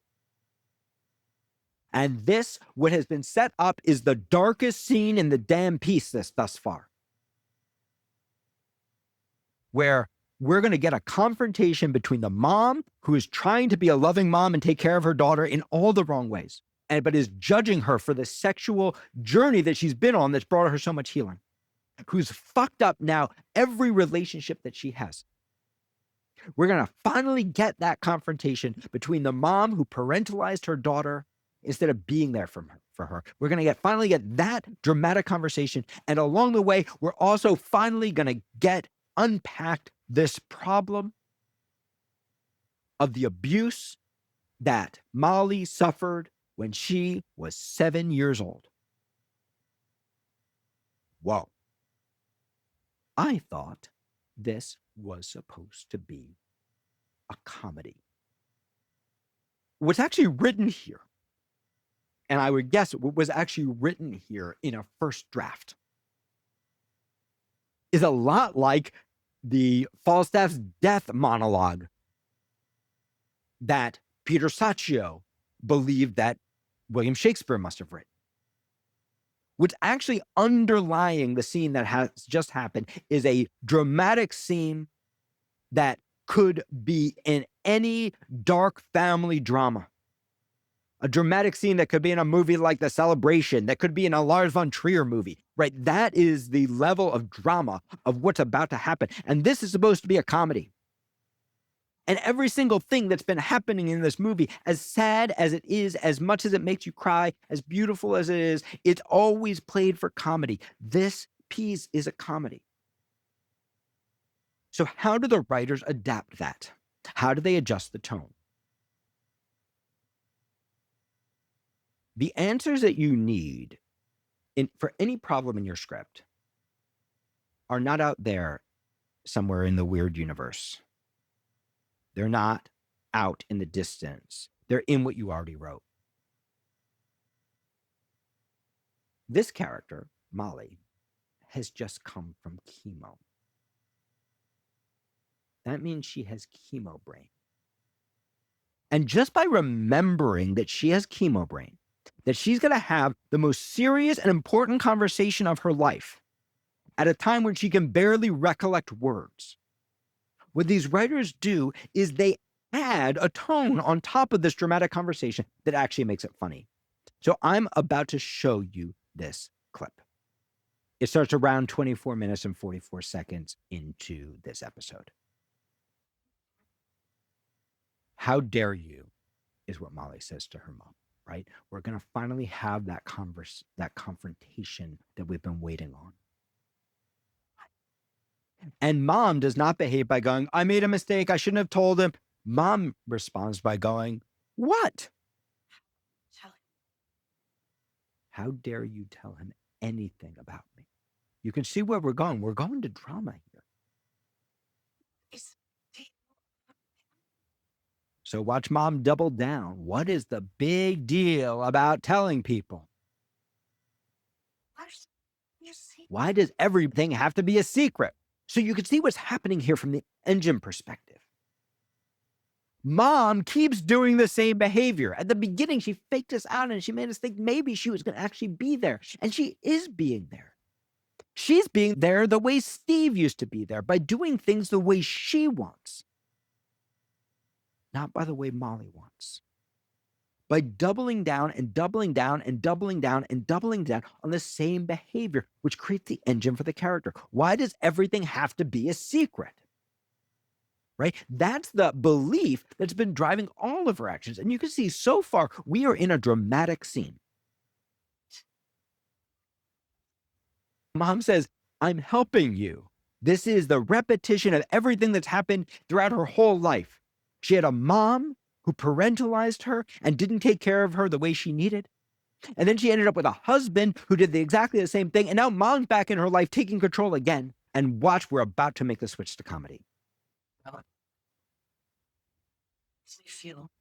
And this, what has been set up, is the darkest scene in the damn piece thus far. Where we're going to get a confrontation between the mom, who is trying to be a loving mom and take care of her daughter in all the wrong ways, but is judging her for the sexual journey that she's been on that's brought her so much healing, who's fucked up now every relationship that she has. We're going to finally get that confrontation between the mom who parentalized her daughter instead of being there for her. We're going to finally get that dramatic conversation. And along the way, we're also finally going to get unpacked this problem of the abuse that Molly suffered when she was 7 years old. Whoa. I thought this was supposed to be a comedy. What's actually written here, and I would guess what was actually written here in a first draft, is a lot like the Falstaff's death monologue that Peter Saccio believed that William Shakespeare must have written. What's actually underlying the scene that has just happened is a dramatic scene that could be in any dark family drama. A dramatic scene that could be in a movie like The Celebration, that could be in a Lars von Trier movie, right? That is the level of drama of what's about to happen. And this is supposed to be a comedy. And every single thing that's been happening in this movie, as sad as it is, as much as it makes you cry, as beautiful as it is, it's always played for comedy. This piece is a comedy. So how do the writers adapt that? How do they adjust the tone? The answers that you need for any problem in your script are not out there somewhere in the weird universe. They're not out in the distance. They're in what you already wrote. This character, Molly, has just come from chemo. That means she has chemo brain. And just by remembering that she has chemo brain, that she's going to have the most serious and important conversation of her life at a time when she can barely recollect words, what these writers do is they add a tone on top of this dramatic conversation that actually makes it funny. So I'm about to show you this clip. It starts around 24 minutes and 44 seconds into this episode. How dare you, is what Molly says to her mom, right? We're going to finally have that confrontation that we've been waiting on. And mom does not behave by going, I made a mistake, I shouldn't have told him. Mom responds by going, what? How dare you tell him anything about me? You can see where we're going. We're going to drama here. So watch mom double down. What is the big deal about telling people? Why does everything have to be a secret? So you can see what's happening here from the engine perspective. Mom keeps doing the same behavior. At the beginning, she faked us out and she made us think maybe she was going to actually be there. And she is being there. She's being there the way Steve used to be there, by doing things the way she wants, not by the way Molly wants. By doubling down and doubling down and doubling down and doubling down on the same behavior, which creates the engine for the character. Why does everything have to be a secret? Right? That's the belief that's been driving all of her actions. And you can see so far, we are in a dramatic scene. Mom says, I'm helping you. This is the repetition of everything that's happened throughout her whole life. She had a mom who parentalized her and didn't take care of her the way she needed. And then she ended up with a husband who did exactly the same thing. And now mom's back in her life taking control again. And watch, we're about to make the switch to comedy.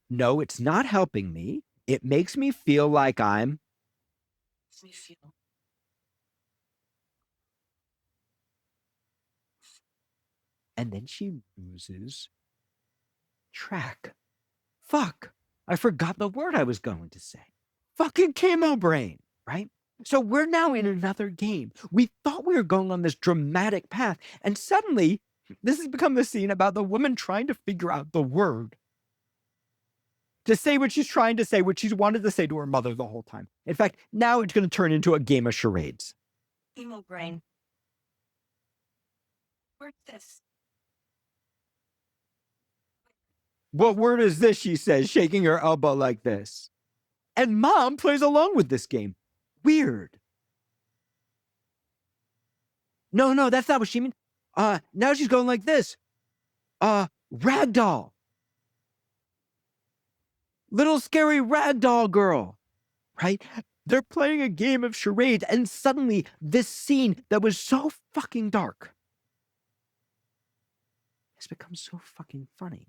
No, it's not helping me. It makes me feel like I'm. And then she loses track. Fuck. I forgot the word I was going to say. Fucking chemo brain, right? So we're now in another game. We thought we were going on this dramatic path. And suddenly, this has become the scene about the woman trying to figure out the word to say what she's trying to say, what she's wanted to say to her mother the whole time. In fact, now it's going to turn into a game of charades. Chemo brain. Where's this? What word is this, she says, shaking her elbow like this. And mom plays along with this game. Weird. No, that's not what she means. Now she's going like this. Ragdoll, little scary ragdoll girl, right? They're playing a game of charades, and suddenly this scene that was so fucking dark has become so fucking funny.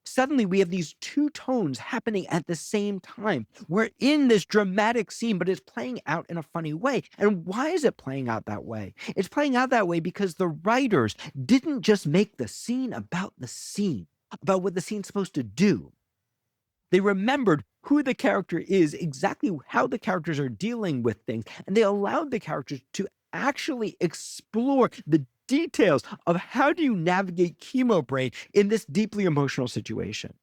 Suddenly we have these two tones happening at the same time. We're in this dramatic scene, but it's playing out in a funny way. And why is it playing out that way? It's playing out that way because the writers didn't just make the scene, about what the scene's supposed to do. They remembered who the character is, exactly how the characters are dealing with things, and they allowed the characters to actually explore the details of how do you navigate chemo brain in this deeply emotional situation.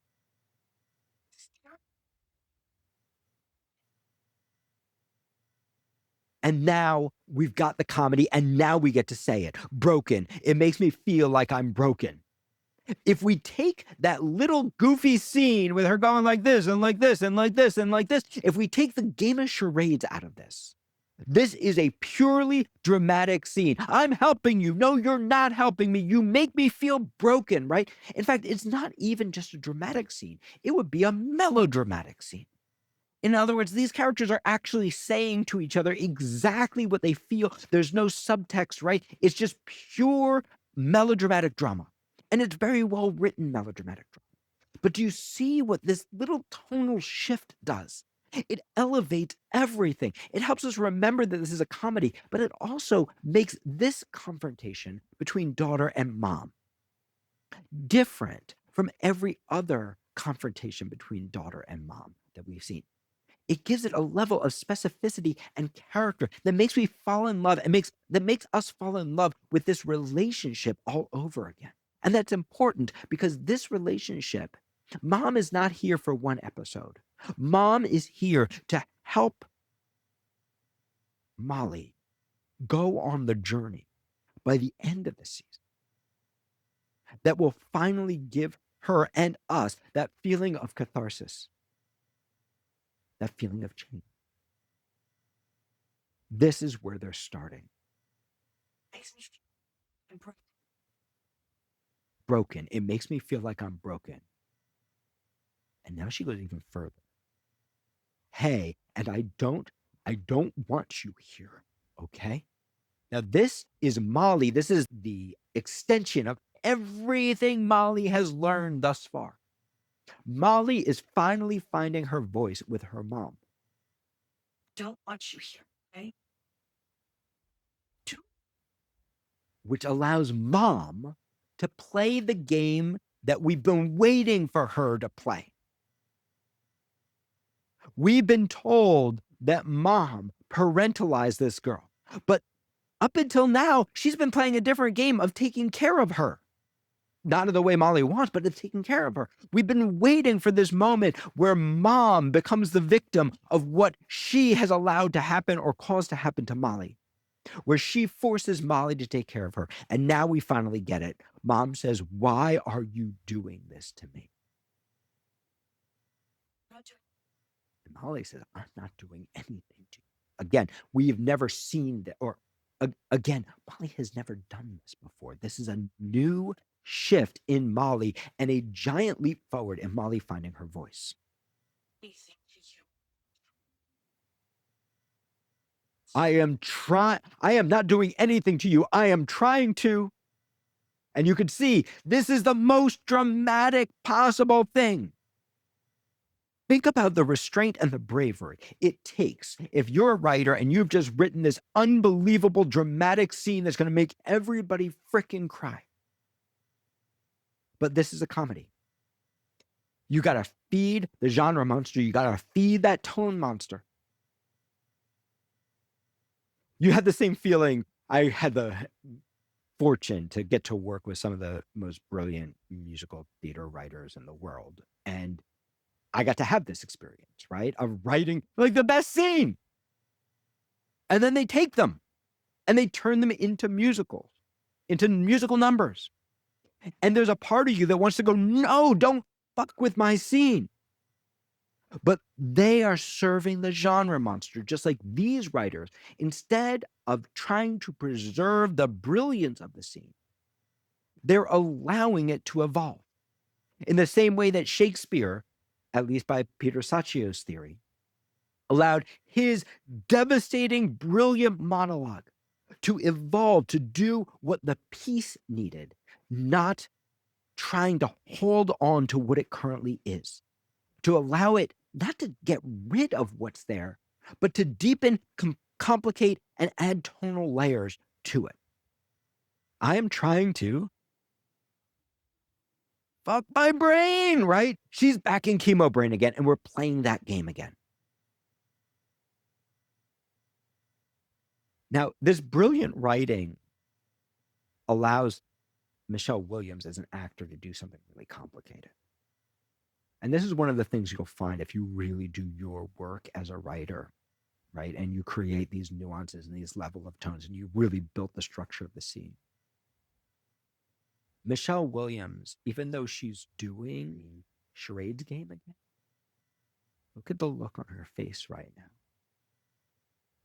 And now we've got the comedy, and now we get to say it. Broken. It makes me feel like I'm broken. If we take that little goofy scene with her going like this and like this and like this and like this, if we take the game of charades out of this, this is a purely dramatic scene. I'm helping you. No, you're not helping me. You make me feel broken, right? In fact, it's not even just a dramatic scene. It would be a melodramatic scene. In other words, these characters are actually saying to each other exactly what they feel. There's no subtext, right? It's just pure melodramatic drama. And it's very well written melodramatic drama. But do you see what this little tonal shift does? It elevates everything. It helps us remember that this is a comedy, but it also makes this confrontation between daughter and mom different from every other confrontation between daughter and mom that we've seen. It gives it a level of specificity and character that makes me fall in love and makes us fall in love with this relationship all over again. And that's important because this relationship, mom is not here for one episode. Mom is here to help Molly go on the journey by the end of the season that will finally give her and us that feeling of catharsis, that feeling of change. This is where they're starting. Makes me feel I'm Broken. It makes me feel like I'm broken. And now she goes even further. Hey, and I don't want you here, okay? Now this is Molly. This is the extension of everything Molly has learned thus far. Molly is finally finding her voice with her mom. Don't want you here, okay? Which allows mom to play the game that we've been waiting for her to play. We've been told that mom parentalized this girl, but up until now, she's been playing a different game of taking care of her. Not in the way Molly wants, but of taking care of her. We've been waiting for this moment where mom becomes the victim of what she has allowed to happen or caused to happen to Molly, where she forces Molly to take care of her. And now we finally get it. Mom says, "Why are you doing this to me?" And Molly says, "I'm not doing anything to you." Again, we've never seen that, or again, Molly has never done this before. This is a new shift in Molly and a giant leap forward in Molly finding her voice. I am not doing anything to you. I am trying to. And you can see this is the most dramatic possible thing. Think about the restraint and the bravery it takes if you're a writer and you've just written this unbelievable dramatic scene that's going to make everybody freaking cry. But this is a comedy. You got to feed the genre monster. You got to feed that tone monster. You had the same feeling. I had the fortune to get to work with some of the most brilliant musical theater writers in the world. And I got to have this experience, right? Of writing like the best scene. And then they take them and they turn them into musicals, into musical numbers. And there's a part of you that wants to go, no, don't fuck with my scene. But they are serving the genre monster, just like these writers, instead of trying to preserve the brilliance of the scene. They're allowing it to evolve. In the same way that Shakespeare, at least by Peter Sacchio's theory, allowed his devastating, brilliant monologue to evolve, to do what the piece needed, not trying to hold on to what it currently is, to allow it not to get rid of what's there, but to deepen, complicate, and add tonal layers to it. I am trying to fuck my brain, right? She's back in chemo brain again, and we're playing that game again. Now, this brilliant writing allows Michelle Williams as an actor to do something really complicated. And this is one of the things you'll find if you really do your work as a writer, right? And you create these nuances and these level of tones, and you really built the structure of the scene. Michelle Williams, even though she's doing charades game again, look at the look on her face right now.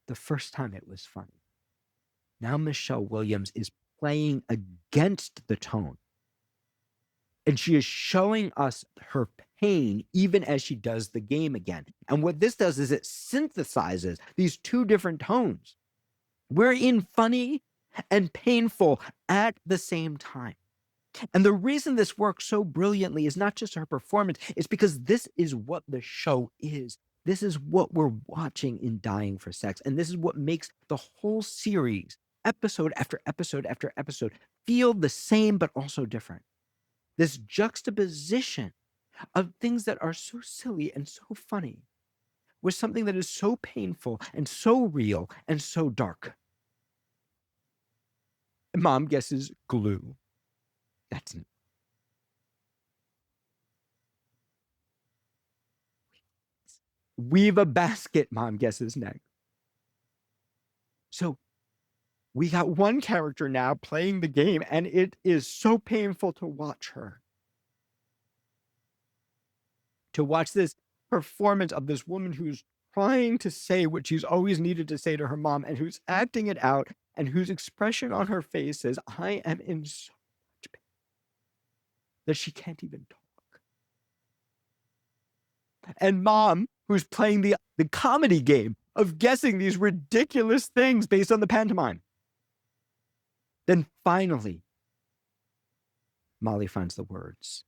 The first time it was funny. Now Michelle Williams is playing against the tone. And she is showing us her pain even as she does the game again. And what this does is it synthesizes these two different tones. We're in funny and painful at the same time. And the reason this works so brilliantly is not just her performance, it's because this is what the show is. This is what we're watching in Dying for Sex. And this is what makes the whole series, episode after episode after episode, feel the same but also different. This juxtaposition of things that are so silly and so funny with something that is so painful and so real and so dark. Mom guesses glue. That's weave a basket, Mom guesses next. So we got one character now playing the game, and it is so painful to watch her. To watch this performance of this woman who's trying to say what she's always needed to say to her mom, and who's acting it out, and whose expression on her face is, I am in so much pain, that she can't even talk. And Mom, who's playing the comedy game of guessing these ridiculous things based on the pantomime. Then finally, Molly finds the words.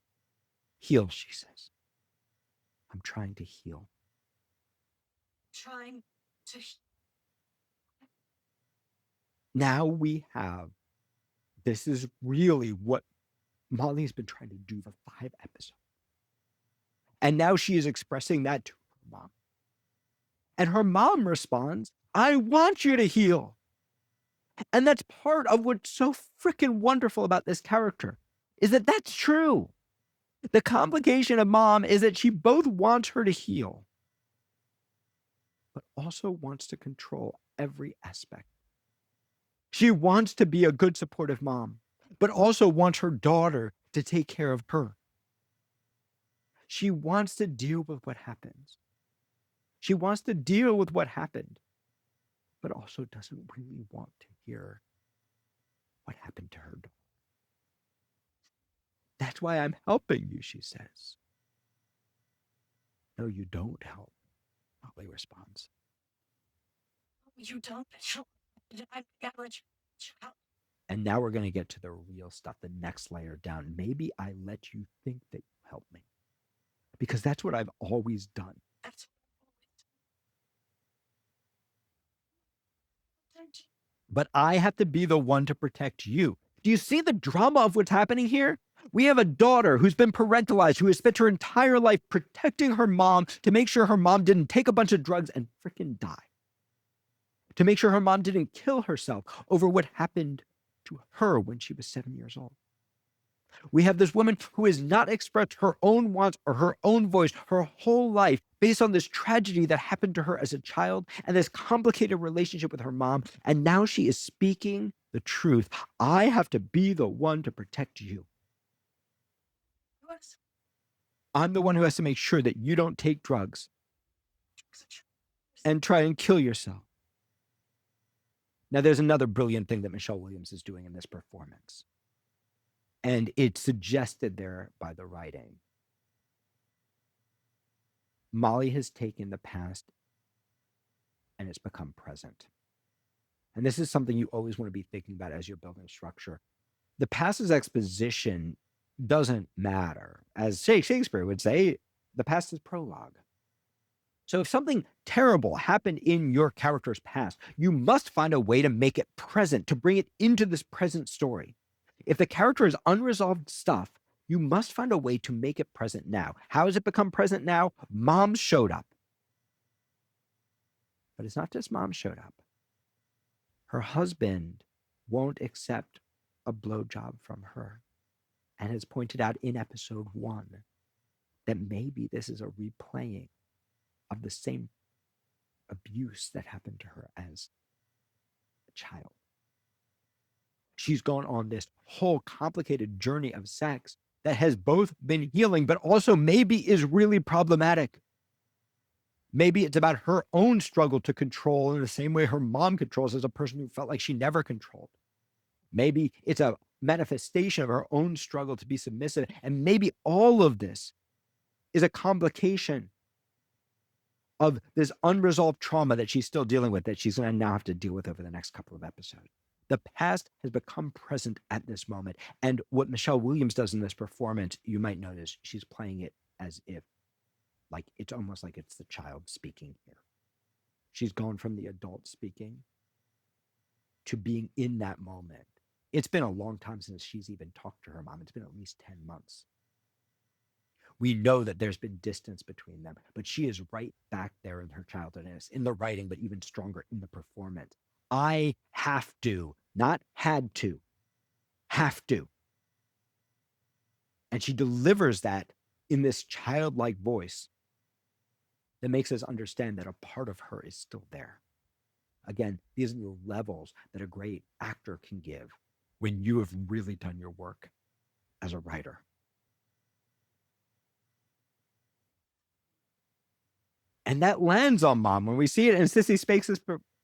Heal, she says. I'm trying to heal. Trying to. Now we have, this is really what Molly's been trying to do for 5 episodes. And now she is expressing that to her mom. And her mom responds, I want you to heal. And that's part of what's so freaking wonderful about this character, is that that's true. The complication of Mom is that she both wants her to heal, but also wants to control every aspect. She wants to be a good, supportive mom, but also wants her daughter to take care of her. She wants to deal with what happens. She wants to deal with what happened, but also doesn't really want to hear what happened to her daughter. That's why I'm helping you, she says. No, you don't help, Molly responds. You don't. I gotta let you out. And now we're going to get to the real stuff, the next layer down. Maybe I let you think that you help me, because that's what I've always done. That's But I have to be the one to protect you. Do you see the drama of what's happening here? We have a daughter who's been parentalized, who has spent her entire life protecting her mom to make sure her mom didn't take a bunch of drugs and freaking die. To make sure her mom didn't kill herself over what happened to her when she was 7 years old. We have this woman who has not expressed her own wants or her own voice her whole life based on this tragedy that happened to her as a child and this complicated relationship with her mom. And now she is speaking the truth. I have to be the one to protect you. I'm the one who has to make sure that you don't take drugs and try and kill yourself. Now, there's another brilliant thing that Michelle Williams is doing in this performance. And it's suggested there by the writing. Molly has taken the past and it's become present. And this is something you always want to be thinking about as you're building structure. The past's exposition doesn't matter. As Shakespeare would say, the past is prologue. So if something terrible happened in your character's past, you must find a way to make it present, to bring it into this present story. If the character is unresolved stuff, you must find a way to make it present now. How has it become present now? Mom showed up. But it's not just mom showed up. Her husband won't accept a blowjob from her and has pointed out in episode 1 that maybe this is a replaying of the same abuse that happened to her as a child. She's gone on this whole complicated journey of sex that has both been healing, but also maybe is really problematic. Maybe it's about her own struggle to control in the same way her mom controls as a person who felt like she never controlled. Maybe it's a manifestation of her own struggle to be submissive. And maybe all of this is a complication of this unresolved trauma that she's still dealing with, that she's going to now have to deal with over the next couple of episodes. The past has become present at this moment. And what Michelle Williams does in this performance, you might notice she's playing it as if, like, it's almost like it's the child speaking here. She's gone from the adult speaking to being in that moment. It's been a long time since she's even talked to her mom. It's been at least 10 months. We know that there's been distance between them, but she is right back there in her childhoodness, in the writing, but even stronger in the performance. I have to, not had to, have to. And she delivers that in this childlike voice that makes us understand that a part of her is still there. Again, these are the levels that a great actor can give when you have really done your work as a writer. And that lands on mom when we see it in Sissy Spakes'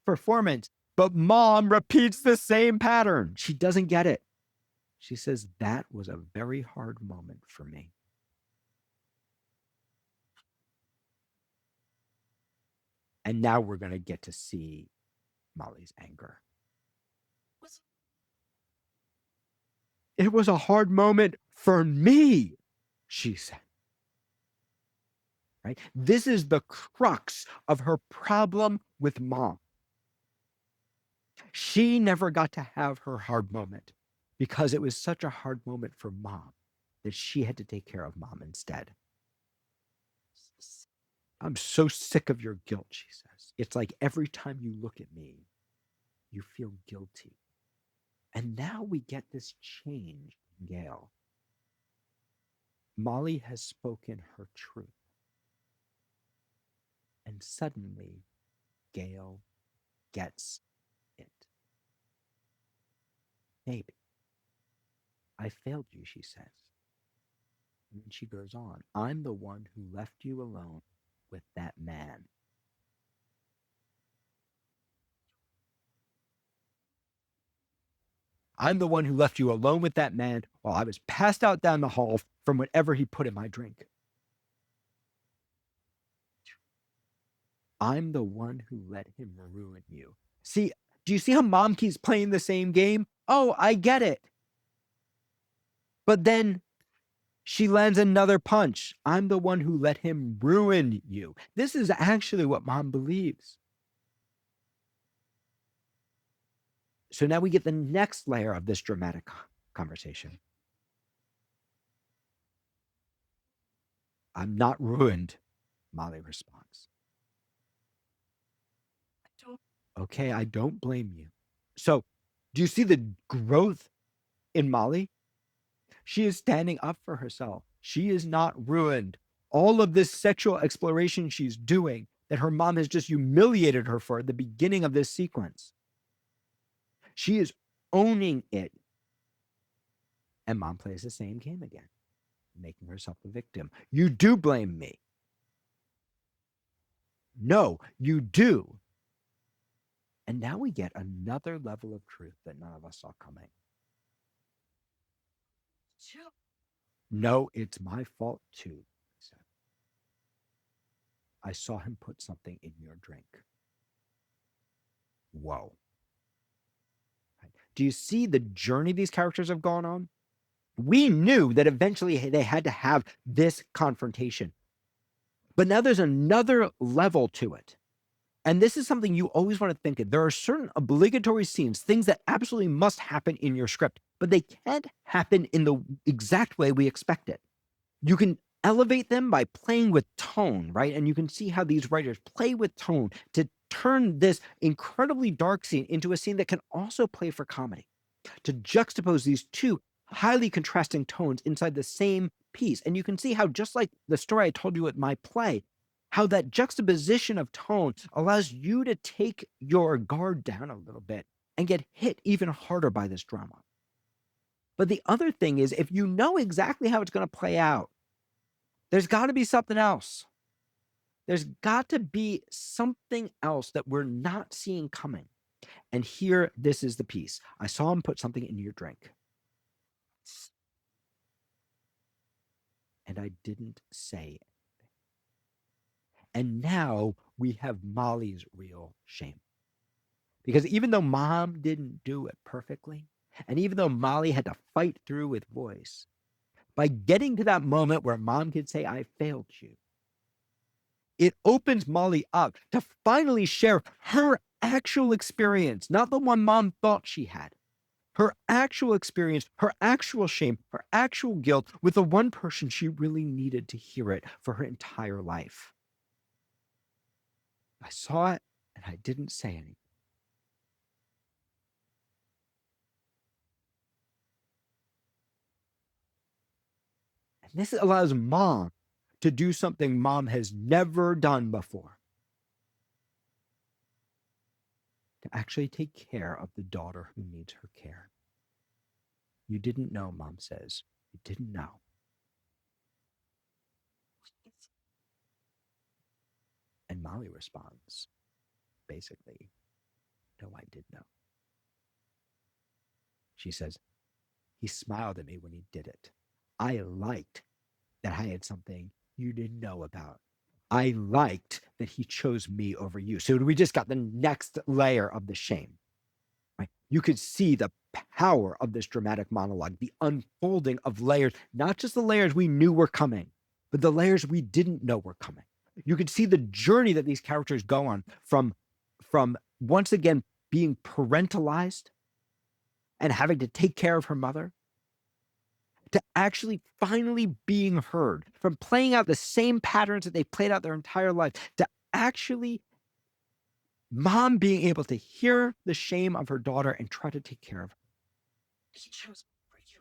performance. But mom repeats the same pattern. She doesn't get it. She says, that was a very hard moment for me. And now we're going to get to see Molly's anger. It was a hard moment for me, she said. Right? This is the crux of her problem with mom. She never got to have her hard moment because it was such a hard moment for mom that she had to take care of mom instead. I'm so sick of your guilt, she says. It's like every time you look at me, you feel guilty. And now we get this change in Gail. Molly has spoken her truth. And suddenly, Gail gets it. Maybe. I failed you, she says. And then she goes on, I'm the one who left you alone with that man. I'm the one who left you alone with that man while I was passed out down the hall from whatever he put in my drink. I'm the one who let him ruin you. See, do you see how mom keeps playing the same game? Oh, I get it. But then she lands another punch. I'm the one who let him ruin you. This is actually what mom believes. So now we get the next layer of this dramatic conversation. I'm not ruined, Molly responds. Okay, I don't blame you. So, do you see the growth in Molly? She is standing up for herself. She is not ruined. All of this sexual exploration she's doing that her mom has just humiliated her for at the beginning of this sequence. She is owning it. And mom plays the same game again, making herself the victim. You do blame me. No, you do. And now we get another level of truth that none of us saw coming. Joe. No, it's my fault too, he said. I saw him put something in your drink. Whoa. Do you see the journey these characters have gone on? We knew that eventually they had to have this confrontation. But now there's another level to it. And this is something you always want to think of. There are certain obligatory scenes, things that absolutely must happen in your script, but they can't happen in the exact way we expect it. You can elevate them by playing with tone, right? And you can see how these writers play with tone to turn this incredibly dark scene into a scene that can also play for comedy, to juxtapose these two highly contrasting tones inside the same piece. And you can see how, just like the story I told you at my play, how that juxtaposition of tone allows you to take your guard down a little bit and get hit even harder by this drama. But the other thing is, if you know exactly how it's going to play out, there's got to be something else. There's got to be something else that we're not seeing coming. And here, this is the piece. I saw him put something in your drink. And I didn't say. And now we have Molly's real shame. Because even though mom didn't do it perfectly, and even though Molly had to fight through with voice, by getting to that moment where mom could say, I failed you, it opens Molly up to finally share her actual experience, not the one mom thought she had. Her actual experience, her actual shame, her actual guilt with the one person she really needed to hear it for her entire life. I saw it and I didn't say anything. And this allows mom to do something mom has never done before, to actually take care of the daughter who needs her care. You didn't know, mom says. You didn't know. And Molly responds, basically, no, I did know. She says, he smiled at me when he did it. I liked that I had something you didn't know about. I liked that he chose me over you. So we just got the next layer of the shame. Right? You could see the power of this dramatic monologue, the unfolding of layers, not just the layers we knew were coming, but the layers we didn't know were coming. You could see the journey that these characters go on from once again being parentalized and having to take care of her mother, to actually finally being heard, from playing out the same patterns that they played out their entire life, to actually mom being able to hear the shame of her daughter and try to take care of her. He chose for you.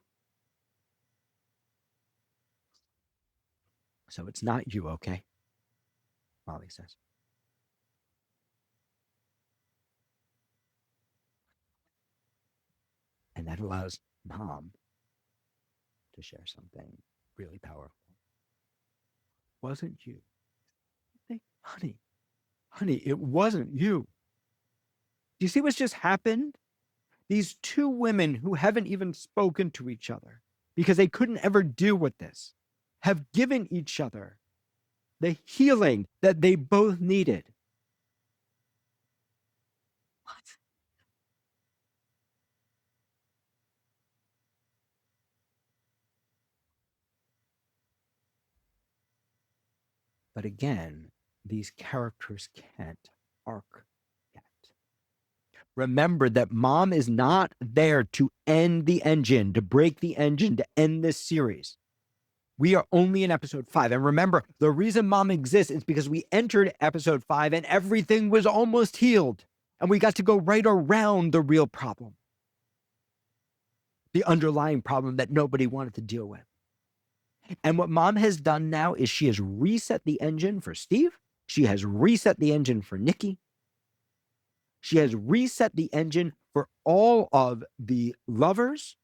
So it's not you, okay? Molly says. And that allows mom to share something really powerful. Wasn't you? Honey, it wasn't you. Do you see what's just happened? These two women who haven't even spoken to each other because they couldn't ever deal with this have given each other the healing that they both needed. What? But again, these characters can't arc yet. Remember that mom is not there to end the engine, to break the engine, to end this series. We are only in episode 5. And remember, the reason mom exists is because we entered episode 5 and everything was almost healed. And we got to go right around the real problem, the underlying problem that nobody wanted to deal with. And what mom has done now is she has reset the engine for Steve. She has reset the engine for Nikki. She has reset the engine for all of the lovers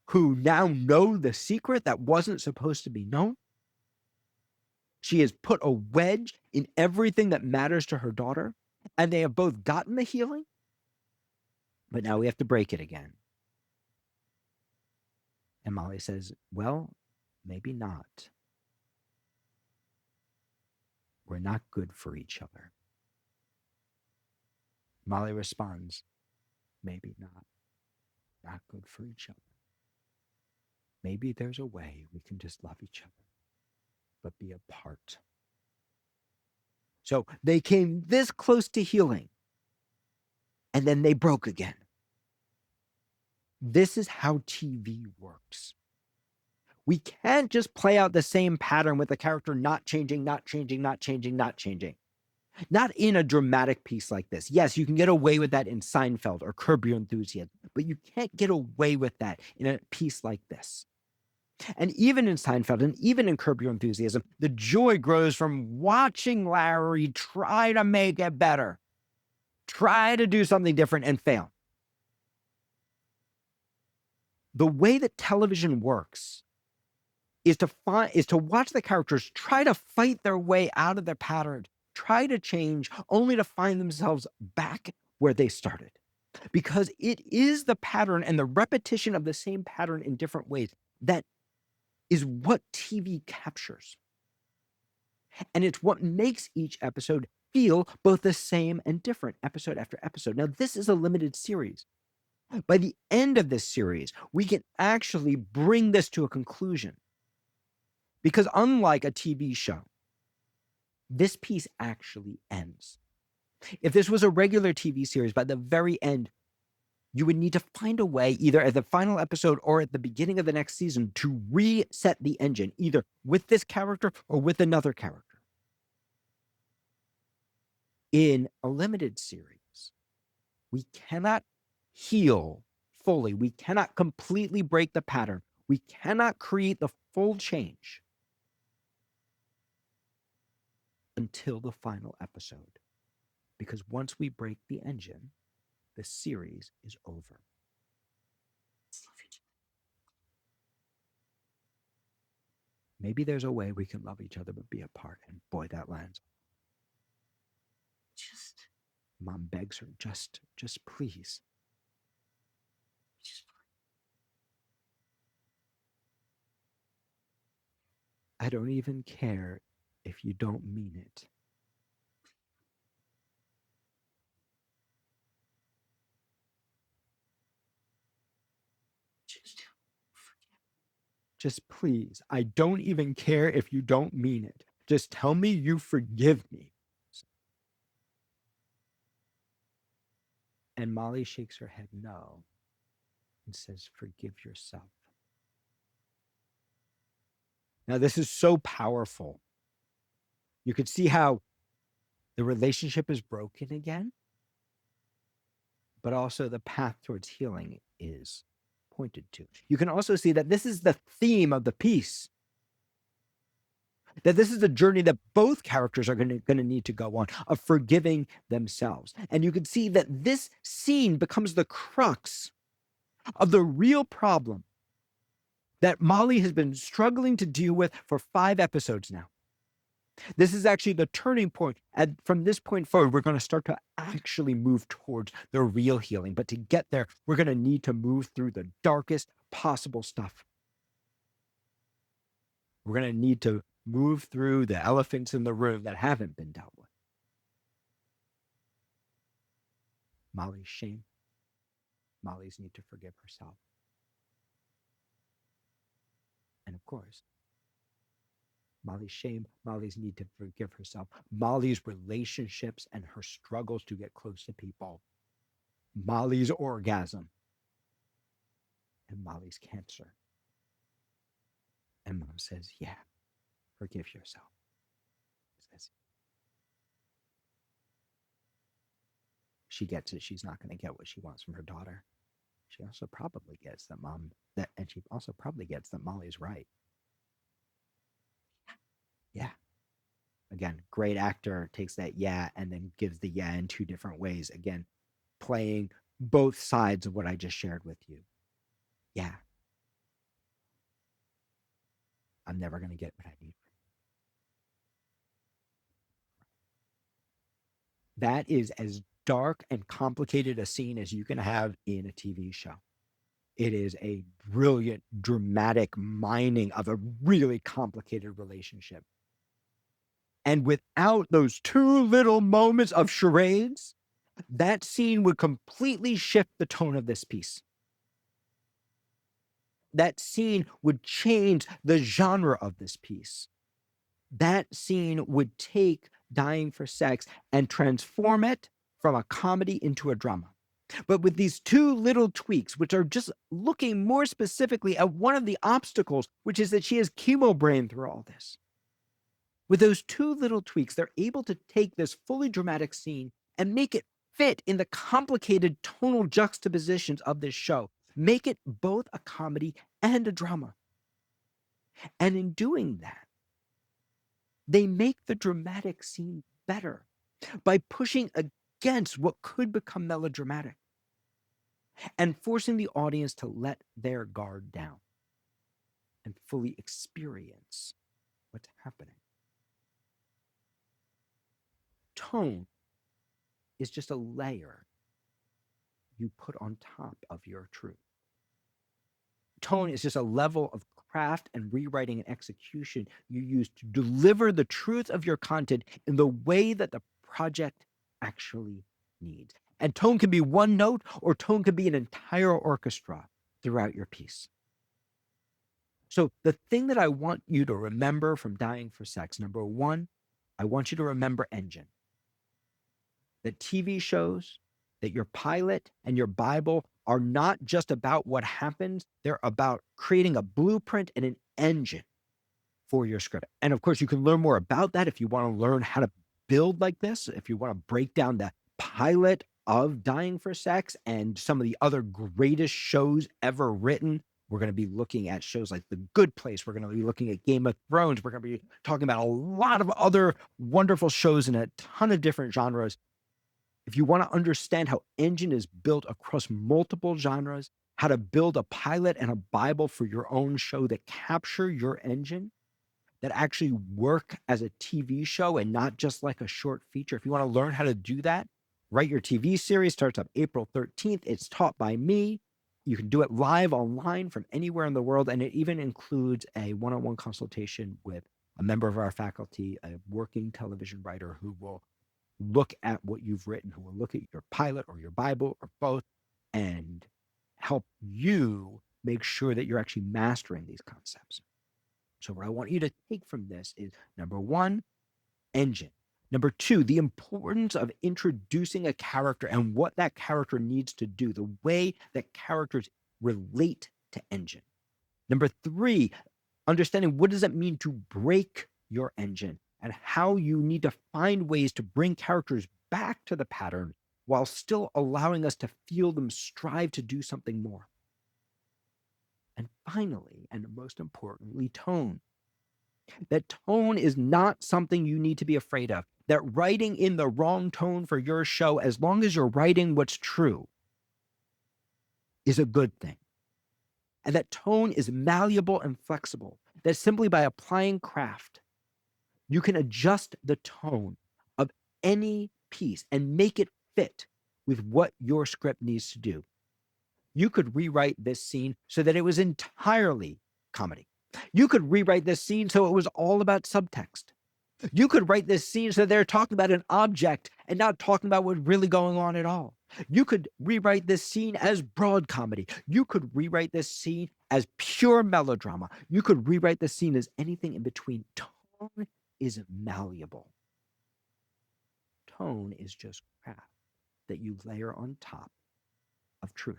who now know the secret that wasn't supposed to be known. She has put a wedge in everything that matters to her daughter, and they have both gotten the healing, but now we have to break it again. And Molly says, well, maybe not. We're not good for each other. Molly responds, maybe not. Not good for each other. Maybe there's a way we can just love each other, but be apart. So they came this close to healing, and then they broke again. This is how TV works. We can't just play out the same pattern with the character not changing, not changing, not changing, not changing. Not in a dramatic piece like this. Yes, you can get away with that in Seinfeld or Curb Your Enthusiasm, but you can't get away with that in a piece like this. And even in Seinfeld and even in Curb Your Enthusiasm, the joy grows from watching Larry try to make it better, try to do something different and fail. The way that television works is to watch the characters try to fight their way out of their pattern, try to change, only to find themselves back where they started. Because it is the pattern and the repetition of the same pattern in different ways that is what TV captures. And it's what makes each episode feel both the same and different episode after episode. Now, this is a limited series. By the end of this series, we can actually bring this to a conclusion. Because unlike a TV show, this piece actually ends. If this was a regular TV series, by the very end, you would need to find a way, either at the final episode or at the beginning of the next season, to reset the engine, either with this character or with another character. In a limited series, we cannot heal fully. We cannot completely break the pattern. We cannot create the full change until the final episode. Because once we break the engine, the series is over. Maybe there's a way we can love each other but be apart. And boy, that lands. Just, Mom begs her, just please. just, I don't even care if you don't mean it. just forget. Just please. I don't even care if you don't mean it. Just tell me you forgive me. And Molly shakes her head no and says, forgive yourself. Now, this is so powerful. You could see how the relationship is broken again, but also the path towards healing is pointed to. You can also see that this is the theme of the piece, that this is the journey that both characters are going to need to go on, of forgiving themselves. And you can see that this scene becomes the crux of the real problem that Molly has been struggling to deal with for 5 episodes now. This is actually the turning point. And from this point forward, we're going to start to actually move towards the real healing. But to get there, we're going to need to move through the darkest possible stuff. We're going to need to move through the elephants in the room that haven't been dealt with. Molly's shame, Molly's need to forgive herself. And of course, Molly's shame, Molly's need to forgive herself, Molly's relationships and her struggles to get close to people, Molly's orgasm, and Molly's cancer. And Mom says, yeah, forgive yourself. Says, she gets it. She's not going to get what she wants from her daughter. She also probably gets and she also probably gets that Molly's right. Yeah. Again, great actor takes that yeah and then gives the yeah in 2 different ways. Again, playing both sides of what I just shared with you. Yeah. I'm never going to get what I need. That is as dark and complicated a scene as you can have in a TV show. It is a brilliant, dramatic mining of a really complicated relationship. And without those two little moments of charades, that scene would completely shift the tone of this piece. That scene would change the genre of this piece. That scene would take Dying for Sex and transform it from a comedy into a drama. But with these two little tweaks, which are just looking more specifically at one of the obstacles, which is that she has chemo brain through all this. With those two little tweaks, they're able to take this fully dramatic scene and make it fit in the complicated tonal juxtapositions of this show, make it both a comedy and a drama. And in doing that, they make the dramatic scene better by pushing against what could become melodramatic and forcing the audience to let their guard down and fully experience what's happening. Tone is just a layer you put on top of your truth. Tone is just a level of craft and rewriting and execution you use to deliver the truth of your content in the way that the project actually needs. And tone can be one note, or tone can be an entire orchestra throughout your piece. So the thing that I want you to remember from Dying for Sex, number one, I want you to remember engine. That TV shows, that your pilot and your Bible are not just about what happens, they're about creating a blueprint and an engine for your script. And of course, you can learn more about that if you want to learn how to build like this, if you want to break down the pilot of Dying for Sex and some of the other greatest shows ever written. We're going to be looking at shows like The Good Place. We're going to be looking at Game of Thrones. We're going to be talking about a lot of other wonderful shows in a ton of different genres. If you want to understand how engine is built across multiple genres, how to build a pilot and a Bible for your own show that capture your engine, that actually work as a TV show and not just like a short feature. If you want to learn how to do that, Write Your TV series starts up April 13th. It's taught by me. You can do it live online from anywhere in the world, and it even includes a one-on-one consultation with a member of our faculty, a working television writer who will look at what you've written, who will look at your pilot or your Bible or both, and help you make sure that you're actually mastering these concepts. So what I want you to take from this is, number one, engine. Number two, the importance of introducing a character and what that character needs to do, the way that characters relate to engine. Number three, understanding what does it mean to break your engine and how you need to find ways to bring characters back to the pattern while still allowing us to feel them strive to do something more. And finally, and most importantly, tone. That tone is not something you need to be afraid of. That writing in the wrong tone for your show, as long as you're writing what's true, is a good thing. And that tone is malleable and flexible. That simply by applying craft, you can adjust the tone of any piece and make it fit with what your script needs to do. You could rewrite this scene so that it was entirely comedy. You could rewrite this scene so it was all about subtext. You could write this scene so they're talking about an object and not talking about what's really going on at all. You could rewrite this scene as broad comedy. You could rewrite this scene as pure melodrama. You could rewrite this scene as anything in between. Tone is malleable. Tone is just craft that you layer on top of truth.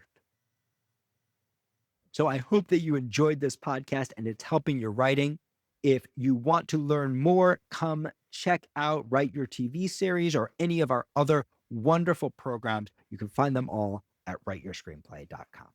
So I hope that you enjoyed this podcast and it's helping your writing. If you want to learn more, come check out Write Your TV series or any of our other wonderful programs. You can find them all at writeyourscreenplay.com.